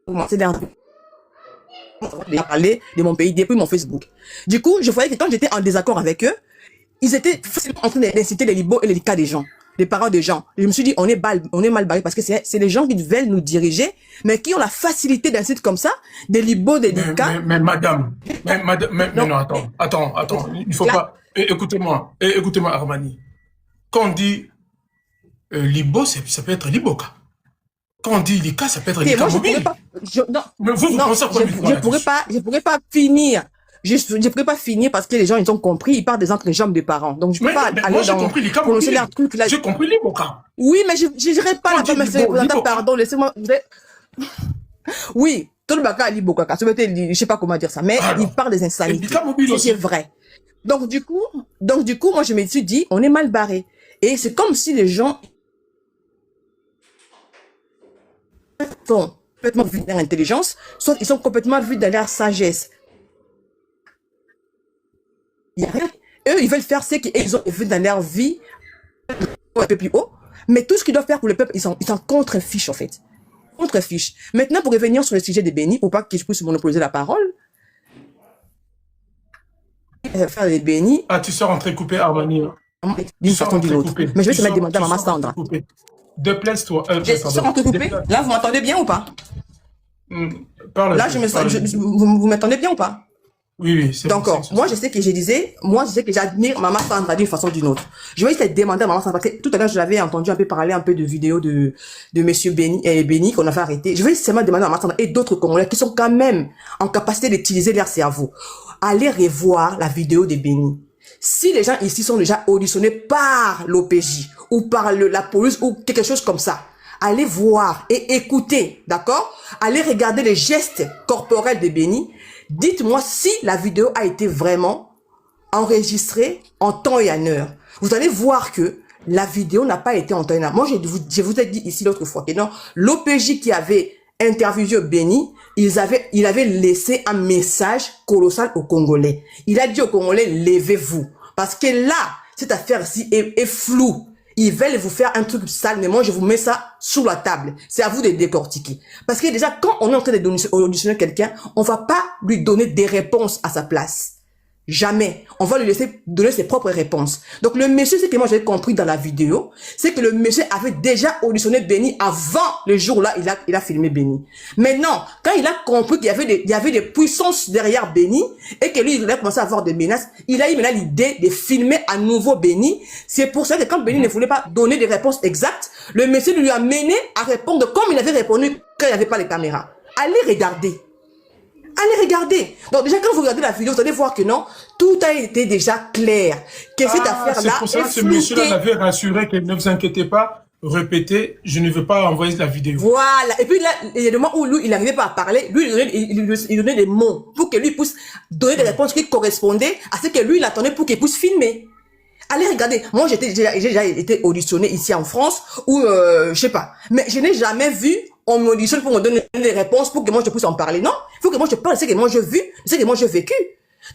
commencé à parler de mon pays depuis mon Facebook. Du coup, je voyais que quand j'étais en désaccord avec eux, ils étaient en train d'inciter les libos et les cas des gens, les parents des gens. Je me suis dit, on est mal barré parce que c'est les gens qui veulent nous diriger, mais qui ont la facilité d'inciter comme ça, des libos, des cas. Mais madame, non, attends, il faut pas. Écoutez-moi, Armani. Quand on dit libo, ça peut être liboka. Quand on dit lika, ça peut être lika mobile. Mais vous pensez quoi? Je pourrais pas finir. Je pourrais pas finir parce que les gens, ils ont compris, ils parlent des entre les jambes des parents. Donc, je peux pas aller moi, dans, prononcer leur truc là. J'ai compris l'Iboka. Oui, mais je dirais pas la femme, pardon, laissez-moi, oui, tout le baka l'Iboka, je sais pas comment dire ça, mais il parle des insanités. C'est vrai. Donc, du coup, moi, je me suis dit, on est mal barré. Et c'est comme si les gens sont complètement vus dans l'intelligence, soit ils sont complètement vus dans leur sagesse. Il y a rien. Eux, ils veulent faire ce qu'ils ont vu dans leur vie un peu plus haut, mais tout ce qu'ils doivent faire pour le peuple, ils sont contre-fiches, en fait. Contre-fiches. Maintenant, pour revenir sur le sujet des bénis, pour pas que je puisse monopoliser la parole, faire des bénis. Ah, tu sors entrecoupé, Armani. D'une façon ou d'une autre. Mais je vais se mettre demander à Maman Sandra. Déplace-toi. Je sors entrecoupé. Là, vous m'entendez bien ou pas? Là, vous m'entendez bien ou pas? Oui, c'est donc, moi, je sais que j'admire Maman Sandra d'une façon ou d'une autre. Je vais essayer de demander à Maman Sandra, parce que tout à l'heure, je l'avais entendu un peu parler un peu de vidéos de Monsieur Béni qu'on avait arrêté. Je vais seulement demander à Maman Sandra et d'autres Congolais qui sont quand même en capacité d'utiliser leur cerveau. Allez revoir la vidéo de Béni. Si les gens ici sont déjà auditionnés par l'OPJ ou par la police ou quelque chose comme ça, allez voir et écouter, d'accord? Allez regarder les gestes corporels de Béni. Dites-moi si la vidéo a été vraiment enregistrée en temps et en heure. Vous allez voir que la vidéo n'a pas été en temps et en heure. Moi, je vous ai dit ici l'autre fois que non, l'OPJ qui avait interviewé Béni, il avait laissé un message colossal aux Congolais. Il a dit aux Congolais, levez-vous. Parce que là, cette affaire-ci est floue. Ils veulent vous faire un truc sale, mais moi, je vous mets ça sous la table. C'est à vous de décortiquer. Parce que déjà, quand on est en train d'auditionner quelqu'un, on va pas lui donner des réponses à sa place. Jamais. On va lui laisser donner ses propres réponses. Donc, le monsieur, ce que moi j'ai compris dans la vidéo, c'est que le monsieur avait déjà auditionné Béni avant le jour là, il a filmé Béni. Maintenant, quand il a compris qu'il y avait des puissances derrière Béni, et que lui, il a commencé à avoir des menaces, il a eu maintenant l'idée de filmer à nouveau Béni. C'est pour ça que quand Béni ne voulait pas donner des réponses exactes, le monsieur lui a mené à répondre comme il avait répondu quand il n'y avait pas les caméras. Allez regarder. Allez regarder. Donc déjà quand vous regardez la vidéo, vous allez voir que non, tout a été déjà clair. Que cette affaire-là c'est pour ça que ce monsieur-là l'avait rassuré que ne vous inquiétez pas, répétez, je ne veux pas envoyer la vidéo. Voilà. Et puis là, il y a des moments où lui, il n'arrivait pas à parler, lui, il donnait des mots pour que lui puisse donner des réponses qui correspondaient à ce que lui, il attendait pour qu'il puisse filmer. Allez regarder. Moi, j'ai déjà été auditionné ici en France ou je sais pas. Mais je n'ai jamais vu on m'auditionne pour me donner des réponses pour que moi je puisse en parler. Non, il faut que moi je parle de ce que moi j'ai vu, de ce que moi j'ai vécu.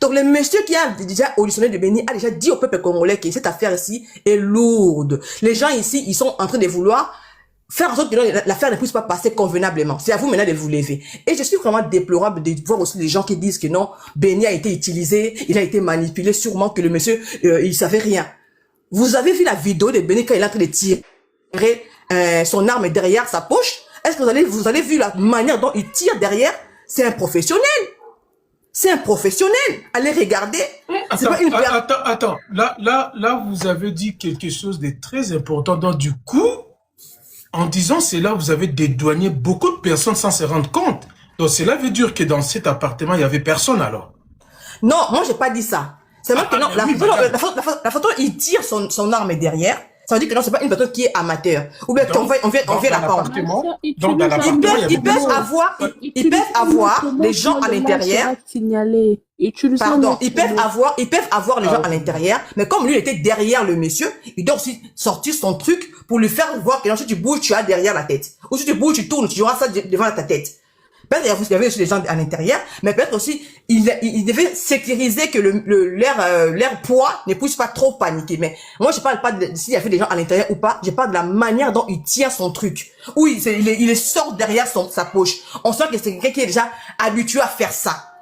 Donc le monsieur qui a déjà auditionné de Béni a déjà dit au peuple congolais que cette affaire-ci est lourde. Les gens ici, ils sont en train de vouloir faire en sorte que l'affaire ne puisse pas passer convenablement. C'est à vous maintenant de vous lever. Et je suis vraiment déplorable de voir aussi des gens qui disent que non, Béni a été utilisé, il a été manipulé, sûrement que le monsieur, il savait rien. Vous avez vu la vidéo de Béni quand il est en train de tirer son arme derrière sa poche? Est-ce que vous avez vu la manière dont il tire derrière? C'est un professionnel. C'est un professionnel. Allez regarder. Attends. Là, vous avez dit quelque chose de très important. Donc, du coup, en disant cela, vous avez dédouané beaucoup de personnes sans se rendre compte. Donc, cela veut dire que dans cet appartement, il n'y avait personne alors? Non, moi, j'ai pas dit ça. C'est vrai que non, la photo, il tire son arme derrière. Ça veut dire que non, c'est pas une personne qui est amateur. Ou bien on vient la pendre. Donc, dans l'appartement, Ils peuvent avoir des gens à l'intérieur. Pardon, ils peuvent avoir les gens à l'intérieur, mais comme lui il était derrière le monsieur, il doit aussi sortir son truc pour lui faire voir que si tu bouges, tu as derrière la tête. Ou si tu bouges, tu tournes, tu auras ça devant ta tête. Peut-être qu'il y avait aussi des gens à l'intérieur, mais peut-être aussi, il devait sécuriser que l'air poids ne puisse pas trop paniquer. Mais moi, je parle pas de s'il y avait des gens à l'intérieur ou pas, je parle de la manière dont il tient son truc. Où il sort derrière sa poche. On sent que c'est quelqu'un qui est déjà habitué à faire ça.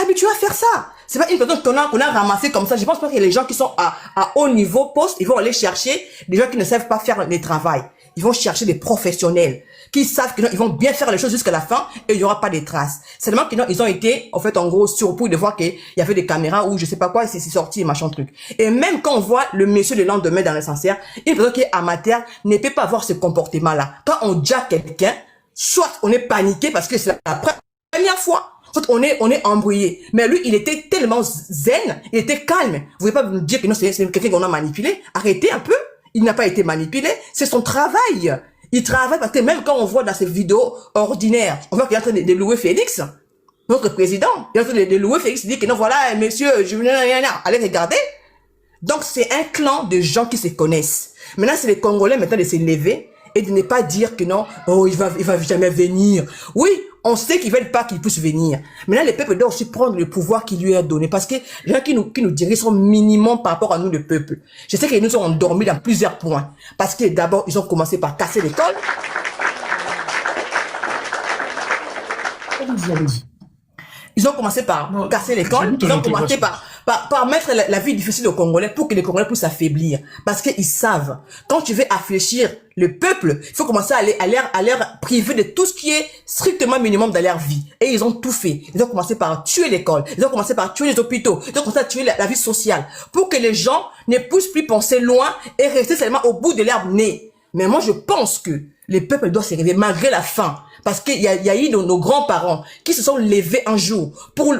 Habitué à faire ça. C'est pas une personne qu'on a ramassé comme ça. Je pense pas que les gens qui sont à haut niveau poste, ils vont aller chercher des gens qui ne savent pas faire le travail. Ils vont chercher des professionnels qui savent que non, ils vont bien faire les choses jusqu'à la fin et il n'y aura pas de traces. Seulement que non, ils ont été, en fait, en gros, surpris de voir qu'il y avait des caméras ou je sais pas quoi, c'est sorti, machin truc. Et même quand on voit le monsieur le lendemain dans l'ascenseur, une personne qui est amateur ne peut pas avoir ce comportement-là. Quand on jack quelqu'un, soit on est paniqué parce que c'est la première fois. En fait, on est embrouillé. Mais lui, il était tellement zen, il était calme. Vous pouvez pas me dire que non, c'est quelqu'un qu'on a manipulé. Arrêtez un peu. Il n'a pas été manipulé. C'est son travail. Il travaille parce que même quand on voit dans ces vidéos ordinaires, on voit qu'il est en train de louer Félix, notre président. Il est en train de louer Félix. Il dit que non, voilà, monsieur, je allez regarder. Donc, c'est un clan de gens qui se connaissent. Maintenant, c'est les Congolais maintenant de se lever et de ne pas dire que non, oh, il va jamais venir. Oui, on sait qu'ils veulent pas qu'il puisse venir. Maintenant, les peuples doivent aussi prendre le pouvoir qui lui est donné parce que les gens qui nous dirigent sont minimum par rapport à nous, le peuple. Je sais qu'ils nous ont endormis dans plusieurs points. Parce que d'abord, ils ont commencé par casser l'école. Ils ont commencé par casser l'école. Ils ont commencé par mettre la vie difficile aux Congolais pour que les Congolais puissent s'affaiblir. Parce qu'ils savent, quand tu veux affaiblir le peuple, il faut commencer à leur priver de tout ce qui est strictement minimum dans leur vie. Et ils ont tout fait. Ils ont commencé par tuer l'école. Ils ont commencé par tuer les hôpitaux. Ils ont commencé à tuer la vie sociale. Pour que les gens ne puissent plus penser loin et rester seulement au bout de leur nez. Mais moi, je pense que les peuples doivent se réveiller malgré la faim. Parce qu'il y a eu nos grands-parents qui se sont levés un jour pour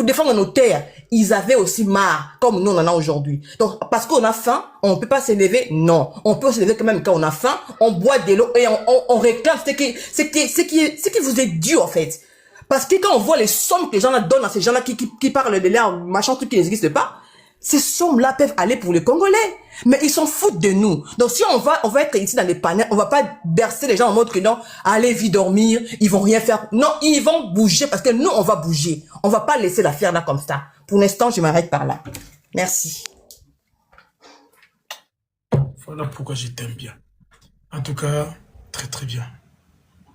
défendre nos terres. Ils avaient aussi marre, comme nous on en a aujourd'hui. Donc, parce qu'on a faim, on ne peut pas se lever? Non. On peut se lever quand même quand on a faim, on boit de l'eau et on réclame ce qui vous est dû, en fait. Parce que quand on voit les sommes que les gens là donnent à ces gens-là qui parlent de leur machin truc qui n'existe pas, ces sommes-là peuvent aller pour les Congolais. Mais ils s'en foutent de nous. Donc si on va être ici dans les panels, on va pas bercer les gens en mode que non, allez vite dormir, ils vont rien faire. Non, ils vont bouger parce que nous, on va bouger. On va pas laisser l'affaire là comme ça. Pour l'instant, je m'arrête par là. Merci. Voilà pourquoi je t'aime bien. En tout cas, très très bien.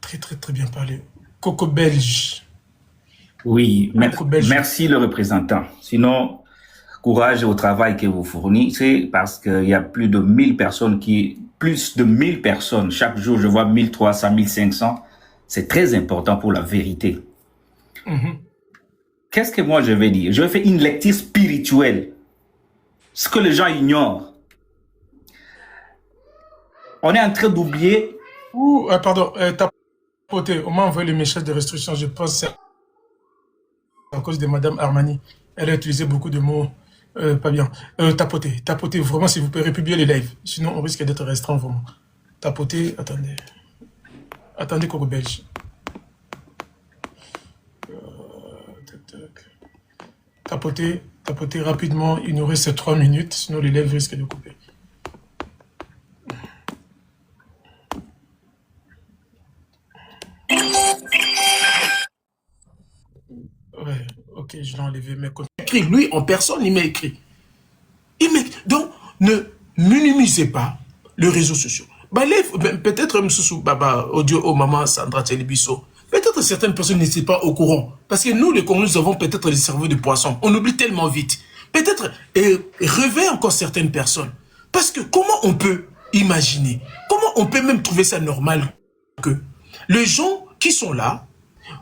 Très bien parlé. Coco Belge. Oui, merci le représentant. Sinon, courage au travail que vous fournissez parce qu'il y a plus de 1000 personnes chaque jour, je vois 1300, 1500. C'est très important pour la vérité. Qu'est-ce que moi je vais dire? Je vais faire une lecture spirituelle. Ce que les gens ignorent. On est en train d'oublier. Pardon, tapoté, on m'a envoyé le message de restriction. Je pense que c'est à cause de Madame Armani. Elle a utilisé beaucoup de mots pas bien. Tapoter, vraiment, s'il vous plaît, republier les lives. Sinon, on risque d'être restreint, vraiment. Tapoter, attendez, Coco Belge. Tapoter rapidement, il nous reste 3 minutes, sinon les lives risquent de couper. Ouais, ok, je l'ai enlevé, mais écrit, lui en personne, il m'a écrit. Donc, ne minimisez pas les réseaux sociaux. Peut-être audio maman Sandra Telibiso. Peut-être certaines personnes n'étaient pas au courant. Parce que nous, les Congolais, nous avons peut-être des cerveaux de poisson. On oublie tellement vite. Peut-être réveiller encore certaines personnes. Parce que comment on peut imaginer, comment on peut même trouver ça normal que les gens qui sont là,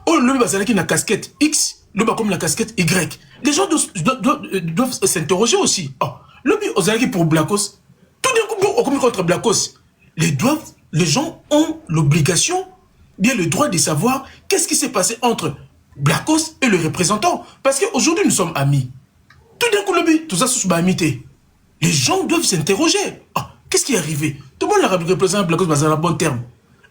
le bazar qui a la casquette X, le bas comme la casquette Y. Les gens doivent s'interroger aussi. Le but aux pour Blacos, tout d'un coup, on commet contre Blacos. Les gens ont l'obligation, bien le droit de savoir qu'est-ce qui s'est passé entre Blacos et le représentant. Parce qu'aujourd'hui, nous sommes amis. Tout d'un coup, le but, tout ça, c'est amitié. Les gens doivent s'interroger. Qu'est-ce qui est arrivé? Tout le monde l'a représenté Black Ops dans un bon terme.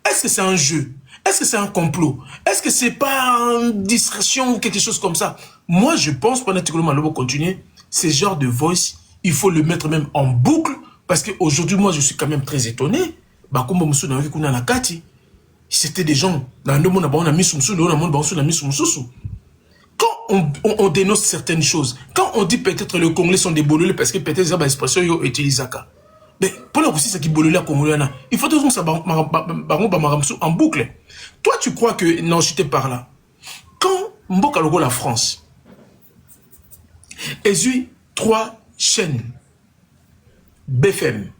Est-ce que c'est un jeu? Est-ce que c'est un complot? Est-ce que c'est pas une distraction ou quelque chose comme ça? Moi, je pense, pendant que nous allons continuer, ce genre de voice, il faut le mettre même en boucle, parce qu'aujourd'hui, moi, je suis quand même très étonné. C'était des gens, dans le monde, on a mis sous quand on dénonce certaines choses, quand on dit peut-être les Congolais sont des bololés, parce que peut-être ils ont l'expression qu'ils utilisent ça. Mais pour la aussi, c'est qui bololé à Congolais, il faut toujours ça en boucle. Toi, tu crois que, non, je t'ai par là. Quand Mboka Logo la France, ils ont 3 chaînes, BFM,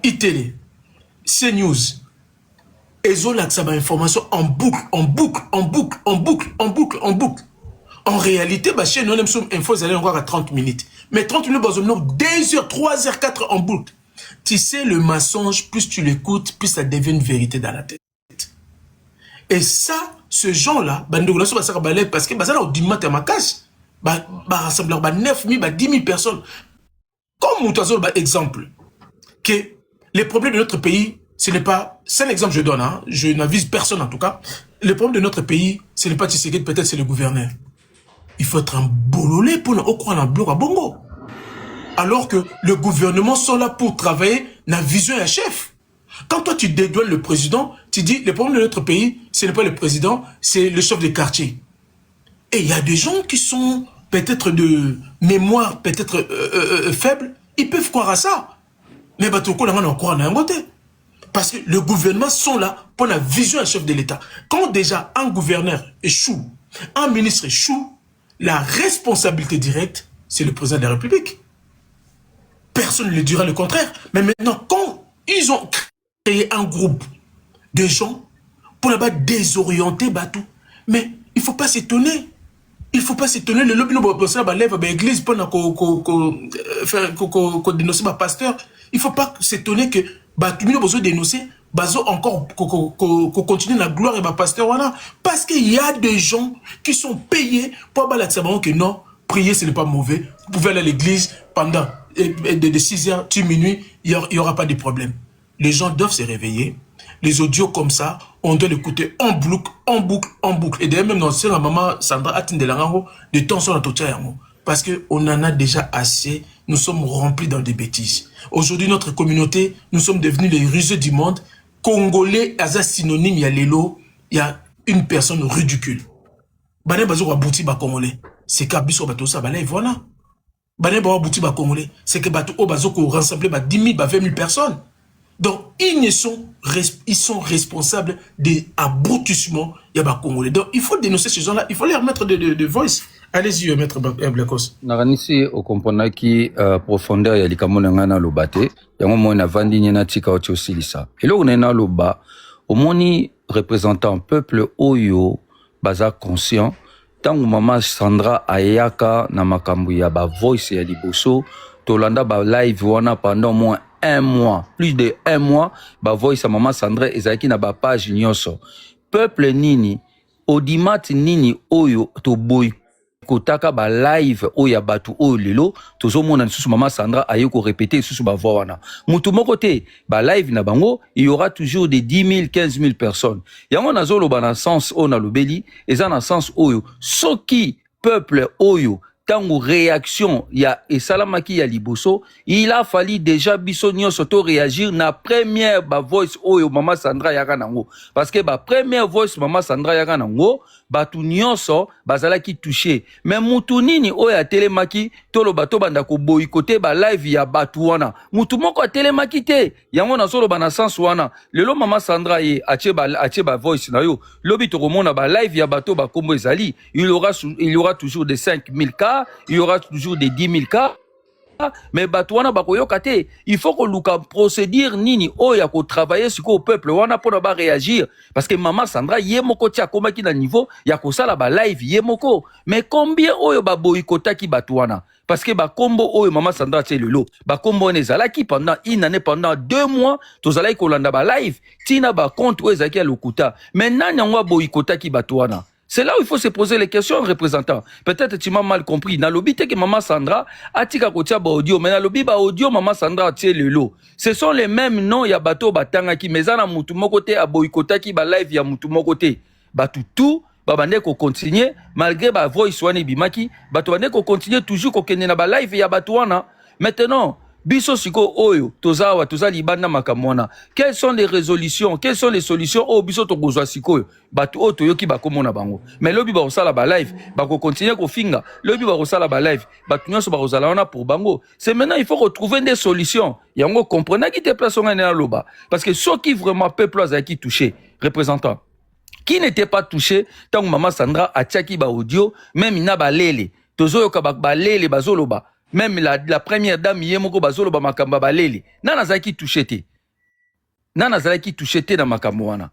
ITélé, CNews, ils ont l'accès à l'information en boucle, en boucle, en boucle, en boucle, en boucle, en boucle. En réalité, bah, chez nous, info, vous allez encore à 30 minutes. Mais 30 minutes, bah, 2 heures, 3 heures, 4 heures en boucle. Tu sais, le mensonge, plus tu l'écoutes, plus ça devient une vérité dans la tête. Et ça, ce genre-là, bah, nous, parce que, bah, ça, là, au dimanche, à ma casse, bah, rassembleur, bah, 9 000, bah, 10 000 personnes. Comme Moutazo, bah, exemple, que les problèmes de notre pays, ce n'est pas, c'est un exemple que je donne, hein, je n'avise personne en tout cas, le problème de notre pays, ce n'est pas Tshisekedi, peut-être c'est le gouverneur. Il faut être un bololé pour ne pas croire en bloc à Bongo. Alors que le gouvernement sont là pour travailler dans la vision et chef. Quand toi tu dédouanes le président, tu dis le problème de notre pays, ce n'est pas le président, c'est le chef de quartier. Et il y a des gens qui sont peut-être de mémoire peut-être faible, ils peuvent croire à ça. Mais Batoko, là, on croit d'un côté. Parce que le gouvernement sont là pour la vision et chef de l'État. Quand déjà un gouverneur échoue, un ministre échoue, la responsabilité directe, c'est le président de la République. Personne ne le dira le contraire. Mais maintenant, quand ils ont créé un groupe de gens pour là-bas désorienter Batou, mais il ne faut pas s'étonner. Il ne faut pas s'étonner. Le lobby nous lève l'église pour dénoncer ma pasteur. Il ne faut pas s'étonner que Batou nous besoin dénoncer. Bazo encore continue la gloire et ma pasteur voilà parce qu'il y a des gens qui sont payés pour avoir que non prier ce n'est pas mauvais, vous pouvez aller à l'église pendant de 6h à minuit, il n'y aura pas de problème. Les gens doivent se réveiller. Les audios comme ça, on doit l'écouter en boucle, en boucle, en boucle. Et d'ailleurs, même dans ce la maman Sandra Atin de Langango, de temps sur la tocha. Parce qu'on en a déjà assez, nous sommes remplis dans des bêtises. Aujourd'hui, notre communauté, nous sommes devenus les rusés du monde. Congolais, as synonyme, il y a l'élo, il y a une personne ridicule. Bané bazo wa bouti ba Congolais. C'est qu'abiso bato ça, bané voilà. Bané ba bouti ba Congolais. C'est que bato o bazo ko rassembler ba 10 000, ba 20 000 personnes. Donc, ils sont responsables des aboutissements de Congolais. Donc, il faut dénoncer ces gens-là. Il faut leur mettre de voice. Allez-y, maître Blakos. Naranisi au komponaki profondeur ya likamona ngana lobate. Yango mo na vandi nyena tika oti osilisa. Elo onena loba omoni représentant peuple oyo baza conscient. Tangu mama Sandra ayaka na makambu ya ba voice ya liboso tolanda ba live wana pendant moins 1 mois, plus de 1 mois, ba voice maman Sandra ezaki na ba page nyonso. Peuple nini, audimat nini oyo to boy kotaka ba live oya batu oyo lelo, tozo mona nsusu maman Sandra aye ko répéter susu ba voix wana. Mutu moko te, ba live na bango, il y aura toujours des 10 000, 15 000 personnes. Yango nazolo ba na sens o na lobeli, eza na sens oyo, soki peuple oyo tango réaction ya esalamaki ya liboso il a fallu déjà biso nyonso to réagir na première ba voice oyo mama Sandra yaka nango parce que ba première voice mama Sandra yaka nango batu nyonso bazalaki touché mais mutu nini oyo atelemaki tolo bato banda ko boycotté ba live ya batu wana mutu moko atelemaki te yango na solo bana sens wana lelo mama Sandra ye atie ba voice na yo lobi to komona ba live ya bato ba kombo ezali il y aura toujours des 5 000 cas. Il y aura toujours des 10 000 cas. Mais batouana bakoyoka te, il faut que luka procédure nini oya ko travailler sur au peuple wana pour ba réagir parce que maman Sandra yemoko tia komaki na niveau ya ko sala ba live yemoko mais combien oyo ba boycota ki batouana parce que ba kombo oyo maman Sandra tie lelo ba kombo nezala ki pendant une année pendant 2 mois tozala ko landa ba live tina ba compte oyo zaki ya lokuta mais nani ngwa boycota ki batouana C'est là où il faut se poser les questions, représentant. Peut-être tu m'as mal compris. Dans lobby, que Maman Sandra a tika kotia ba audio, mais dans lobby ba audio, Maman Sandra a tiré le lot. Ce sont les mêmes noms, ya bato batanga ki, mais na mutu mokote a boycota ki ba live ya mutu mokote. Batu tout, ba bande ko continuer, malgré ba voice wani bimaki, bato bande ko continuer toujours ko kende na ba live ya bato wana. Maintenant, biso siko oyo, tozawa, toza libanda makamwana. Quelles sont les résolutions, quelles sont les solutions au biso to gozwa siko yo? Batu o to yoki bako mona bango. Mais lobi ba osala ba live, bako continuer ko finga. Lobi ba osala ba live, batu nyonso ba osala wana pour bango. C'est maintenant il faut retrouver des solutions. Yango comprenez qui te place on na loba parce que ceux qui vraiment peuple a qui touché, représentant qui n'était pas touché tant que Maman Sandra a tchaki ba audio, même ina ba lele. Tozo yoka ba lele bazoloba. Même la première dame, Yemoko Bazolo Bamakamba Baleli, Nana Zaki touché. Nana Zaki touché dans Makamouana.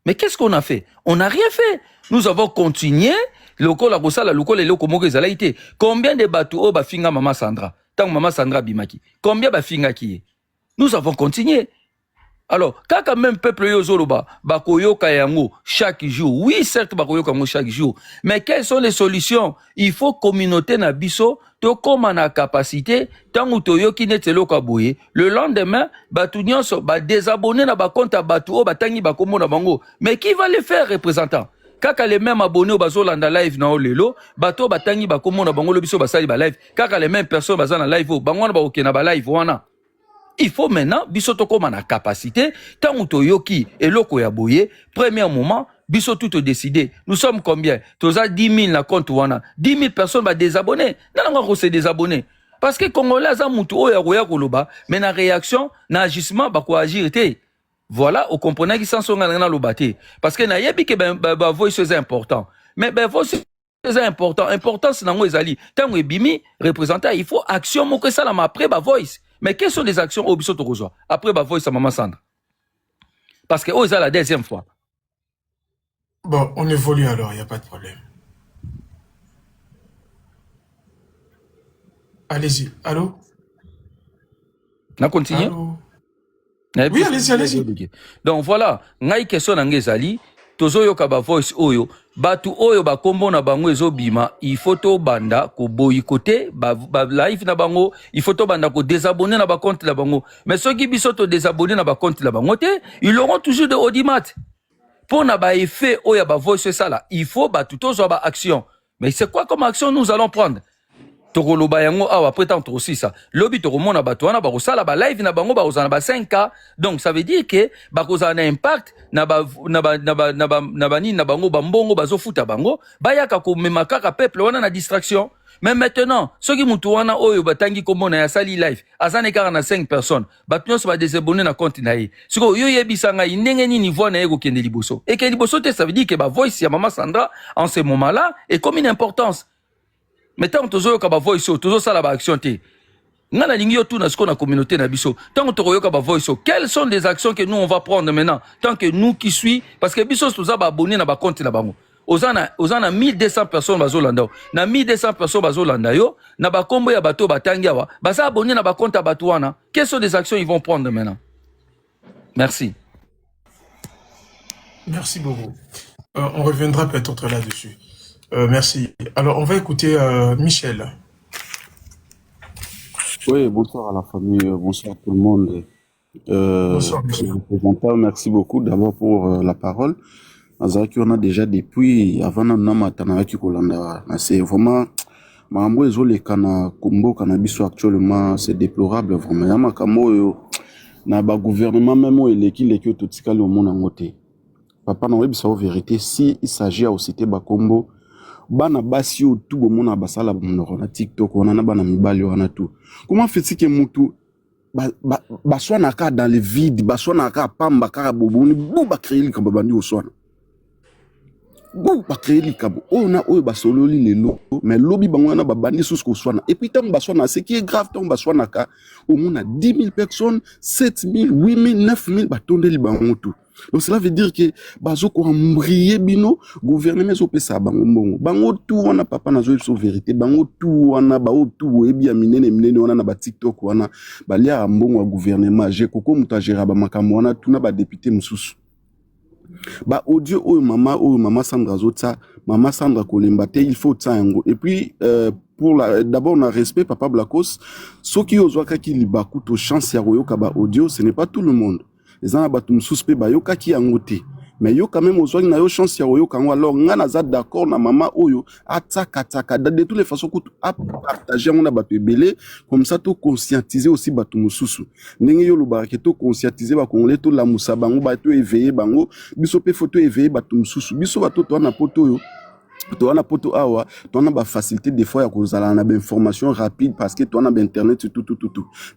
Mais qu'est-ce qu'on a fait? On n'a rien fait. Nous avons continué. Loko la Bosala, Loko les Loko Moge Zalaïté. Combien de bateaux Bafinga Maman Sandra? Tant Maman Sandra Bimaki. Combien Bafinga qui est? Nous avons continué. Alors, quand même peuple Yozoloba, Bakoyo Kayango, chaque jour, oui, certes, Bakoyo Kayango chaque jour, mais quelles sont les solutions? Il faut communauté Nabiso, to comme on a capacité, tant ou toyo qui n'est lo kabouye, le lendemain, Batounion, désabonner na compte à Batou, Batangi Bakomo na Bango. Mais qui va les faire, représentant? Kaka les mêmes abonnés au Bazolanda live na olelo, Bato Batangi Bakomo na Bango, le biso Basali ba live, Kaka les mêmes personnes Bazana live, Bango na Baoke na ba live, wana. Il faut maintenant, biso to comme on a capacité, tant ou toyoki et loko ya boye, premier moment, biso tout décidé. Nous sommes combien? Toza 10 000 na compte wana. 10 000 personnes va désabonner. Nan nga se désabonner. Parce que Congolais za mutu oya roya koloba, mais na réaction, na agissement ba ko agir té. Voilà, au comprenez qui s'en sont na lobaté. Parce que na yebi que ba voice c'est important. Mais ben voice c'est important. Importance na ngo ezali. Tant ebimi représentant, il faut action mo que ça la après ba voice. Mais quelles sont les actions au biso tokozwa après ba voice à Maman Sandra? Parce que c'est la deuxième fois. Bon, on évolue alors, il n'y a pas de problème. Allez-y. Allô? On continue? Oui, allez-y. Donc voilà, ngai question na ngezali, tozo yoka ba voice oyo, batu oyo ba kombo na bango ezobima, il faut to banda ko boycotter ba live na bango, il faut to banda ko désabonner na ba compte na bango. Mais ceux qui biso to désabonner na ba compte na bango te, ils auront toujours de audimat. Pour na ba effet oya ba voice ça là, il faut ba tout zo ba action. Mais c'est quoi comme action nous allons prendre? Tokoloba yango awa après tant aussi ça. Lobi tokomona ba toana ba kosala ba live na bango ba kozana ba 5K. Donc ça veut dire que ba kozana impact na ba ni na bango ba mbongo bazo futa bango, ba yaka ko memaka ka peuple wana na distraction. Mais maintenant, ceux qui mutu wana oyo batangi komona ya sali live, azane 45 personnes, batnyos ba désabonner na compte na ye. Siko yo yebisanga ndenge ni niveau na yeko kende liboso. Et que liboso te ça veut dire que ba voice ya Maman Sandra en ce moment-là est comme une importance. Mais tant que tozo yoka ba voice tozo sala ba action te. Ngana lingi yo tout na sko na communauté na biso. Tant que tozo yoka ba voice, quelles sont les actions que nous on va prendre maintenant? Tant que nous qui suit parce que biso toza ba abonné na ba compte na bango. Ozana 1200 personnes bazolanda. Na 1200 personnes bazolanda yo, na ba kombo ya bato batangi awa, baza abonné na ba compte à bato wana. Quelles sont les actions ils vont prendre maintenant? Merci. Merci beaucoup. On reviendra peut-être là-dessus. Merci. Alors, on va écouter Michel. Oui, bonsoir à la famille, bonsoir tout le monde. Bonsoir, Michel. Merci beaucoup d'abord pour la parole. On a déjà depuis avant c'est vraiment mambo ezole kana kumbo kana biso actuellement c'est déplorable vraiment ya makambo na ba gouvernement même eleki leki to tikali au monde ngote. Papa na webisa o vérité si il s'agit à citer ba kombo bana basi o tout bomona basala bomona na TikTok on a bana mibali wana tout. Comment fait-il que mutu baswana ka dans le vide baswana ka pamba ka boboni bu ba créer comme bandi au soir. Bon ba créer li kabo on a oyo basololi lelo mais lobi bangwana ba bandi sous ko soana et puis tant baswana ce qui est grave tant baswana ka au moins 10 000 personnes 7 000 8 000 9 000 ba tondeli bango tout. Donc cela veut dire que bazo ko embrier bino gouvernement zo pesa bango tout wana papa na zo so vérité bango tout wana ba tout ebi ya minene wana na ba TikTok wana balia mbongo wa gouvernement je koko mutagera ba makambo wana tout na ba député mususu. Ba audio maman Sandra Zotsa, maman Sandra Kolembate, il faut ça. Et puis d'abord on a respect papa Blacos. Ceux qui osent qui li bakuto chance ya royoka ba audio, ce n'est pas tout le monde. Les gens batum suspect ba yoka ki angote. Mais yo quand même osoi na yo chance ya royoka alors ngana za d'accord na maman oyo ataka de toutes les façons que à partager on a batu belé comme ça tout conscientiser aussi batu mususu ndenge yo loba ke to conscientiser ba congolais to la musa bango ba to éveiller bango biso pe photo éveiller batu mususu biso bato to na poto yo to na poto awa to na ba facilité des fois ya kozala na ba information rapide parce que to na ba internet tout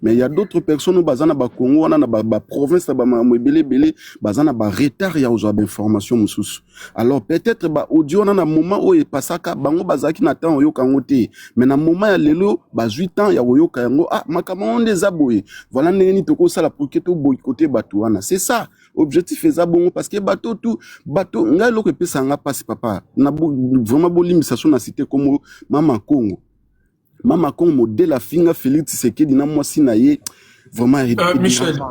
mais il y a d'autres personnes bazana ba Congo wana na ba province ba belé bazana ba retard ya ozo ba information mususu alors peut-être ba audio na moment o e pasaka bango bazaki na temps oyo kangote mais na moment ya lelo ba 8 ans ya oyo kango makama on des aboyé voilà ndeni to ko sala pour que to boycotter batu wana c'est ça objectif est bon parce que bateau ngai loko pesa nga passe papa na vraiment bolimisation na cité comme Mama Congo modèle la finga Félix Tshisekedi na moi sinaye vraiment Michel,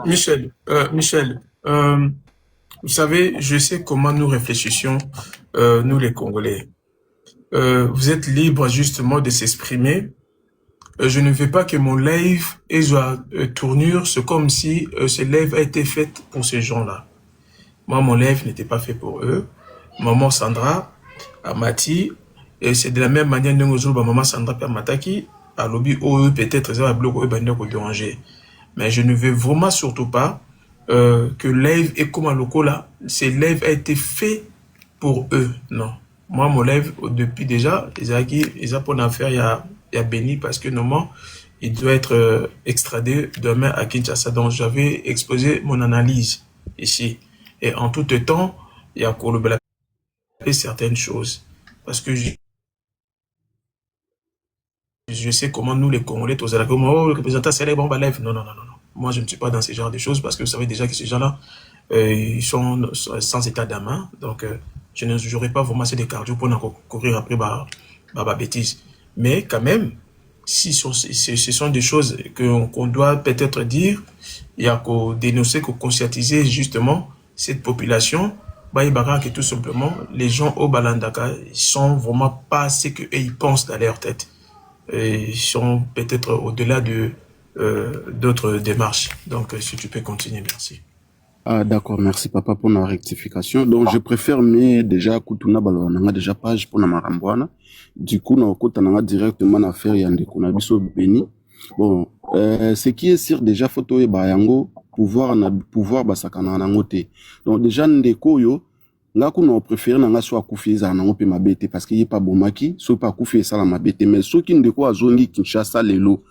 vous savez, je sais comment nous réfléchissons nous les Congolais. Vous êtes libre justement de s'exprimer. Je ne veux pas que mon live ait tournure, c'est comme si ce live a été fait pour ces gens-là. Moi, mon live n'était pas fait pour eux. Maman Sandra, Amati, et c'est de la même manière que maman Sandra Permataki, à lobby peut-être ça va bloquer ou déranger. Mais je ne veux vraiment surtout pas que live est comme un loco là. Ce live a été fait pour eux. Non. Moi, mon live, depuis déjà, ils ont pour affaire, il y a Béni parce que normalement, il doit être extradé demain à Kinshasa. Donc, j'avais exposé mon analyse ici. Et en tout temps, il y a Kolobela certaines choses. Parce que je sais comment nous, les Congolais, tous les représentants, c'est les bombes à lèvres. Non. Moi, je ne suis pas dans ce genre de choses parce que vous savez déjà que ces gens-là, ils sont sans état d'âme. Donc, je ne jouerai pas vraiment assez de cardio pour courir après ma bêtise. Mais quand même, si ce sont des choses qu'on doit peut-être dire, il y a qu'à dénoncer, qu'à conscientiser justement cette population, que tout simplement, les gens au Balandaka, ils sont vraiment pas ce qu'ils pensent dans leur tête. Et ils sont peut-être au-delà de d'autres démarches. Donc, si tu peux continuer, merci. Ah, d'accord, merci papa pour la rectification. Donc, je préfère déjà Kutuna Balona, déjà page pour la Marambouana. Du coup, on a directement l'affaire Yande Kunabiso Béni. Bon, ce qui est sûr, déjà, photo et Bayango, pouvoir basakana nangote. Donc, déjà, Ndeko yo, nga kuna préféré nga soit koufi za nango pe mabete parce qu'il y a pas bomaki, soit pas koufi ça la mabete, mais ceux qui Ndeko azongi Kinshasa lelo.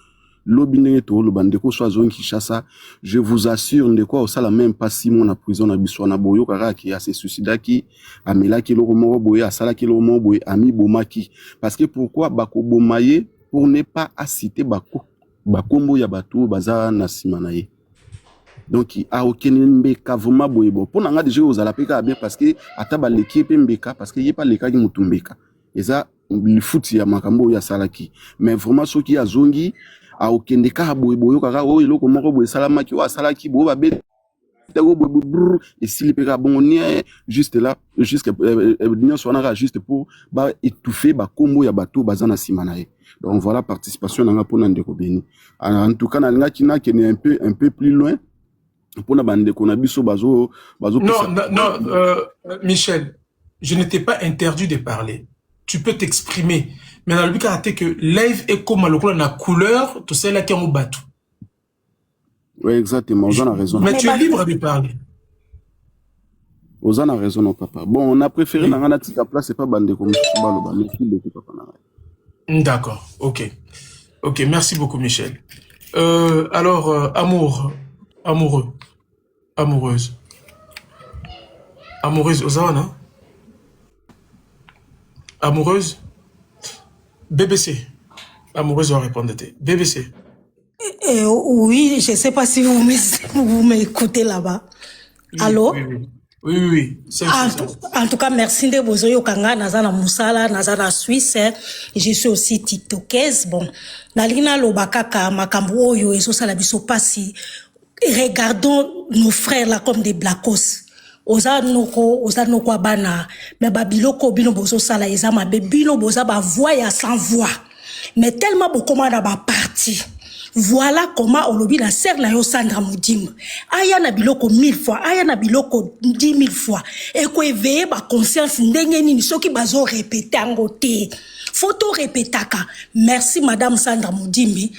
Lobine to lo bandeko soit zone Kinshasa, je vous assure Ndeko au sala même pas 6 mois na prison na biso na boyo kaka ki a se suicida ki amela ki lo mo boya sala ki lo mo boya ami bomaki parce que pourquoi bako bomaye pour ne pas citer bakombo ya batu baza na simanaye. Donc a aucun mbeka vraiment boyebo pour nga déjà aux alapeka bien parce que ataba l'équipe mbeka parce que y pas les cas qui mutumbeka et ça le foot ya makambo ya salaki mais vraiment ceux qui a zongi a aucun des cas boyebo kaka o iloko moko boy salama ki wa salaki bo ba bet et s'il peka bon juste là jusqu'à bien soit juste pour ba étouffer ba kombo ya bato bazana simanaye. Donc voilà participation nga pour Ndeko Béni. En tout cas na kina qui est un peu plus loin. Non, Michel, je ne t'ai pas interdit de parler. Tu peux t'exprimer. Mais dans le but que live est comme la couleur, tout ça là qui est au bateau. Oui, exactement. Vous en avez raison. Mais tu es libre de parler. Vous en avez raison, non, papa. Bon, on a préféré dans la place, c'est pas bandé comme D'accord, ok. Ok, merci beaucoup, Michel. Alors, amoureuse, Ozana. Amoureuse. BBC. Amoureuse va répondre. BBC. Oui, je ne sais pas si vous m'écoutez là-bas. Oui, Allô? Oui. En tout cas, merci de vous avoir kanga nazana musala nazana Suisse. Je suis aussi tiktokeuse. Bon, nalina lobakaka makambo oyo ezo sala biso pasi. Regardons nos frères là comme des blacos. oza noko abana mais babiloko bino bozo sala eza mabe bino boza ba voix ya sans voix mais tellement bokoma na ba parti. Voilà comment olobi na sœur na yo Sandra Mudimba aya na biloko 1000 fois aya na biloko 10 000 fois et ko éveiller ba conscience ndenge nini soki bazo répéter ngo te photo répétaka. Merci madame Sandra Mudimbi.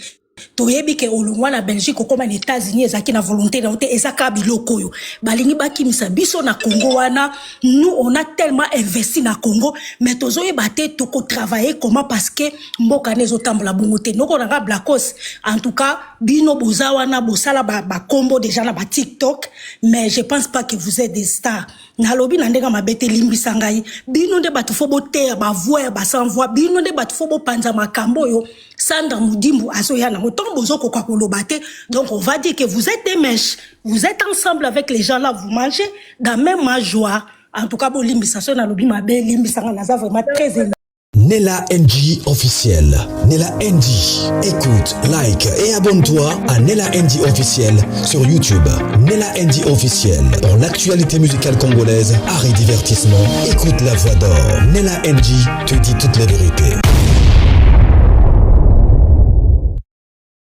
Toyebi ke olongwa na Belgique okoma na États-Unis ezaki na volonté na te ezaka biloko yo balingi bakimisa biso na Congo wana. Nous on a tellement investi na Congo mais tozoyeba te toko travailler comment parce que mboka nezo tambola bongo te noko na Blacos. En tout cas bino boza wana bosala ba combo déjà na ba TikTok mais je pense pas que vous êtes des stars. Na lobi na ndenga mabete limbisa ngai bino nde batu fo boter ba voix ba sans voix bino nde batu fo bopanza makambo yo Sandra Mudimbu azoya na moton bozo ko kolobate. Donc on va dire que vous êtes des mèches, vous êtes ensemble avec les gens là, vous mangez dans même joie. En tout cas bo limbisa so na lobi mabe limbisa na za vraiment très énorme. Nella NG officiel. Nella NG. Écoute, like et abonne-toi à Nella NG officiel sur YouTube. Nella NG officiel. Pour l'actualité musicale congolaise, art et divertissement, écoute la voix d'or. Nella NG te dit toutes les vérités.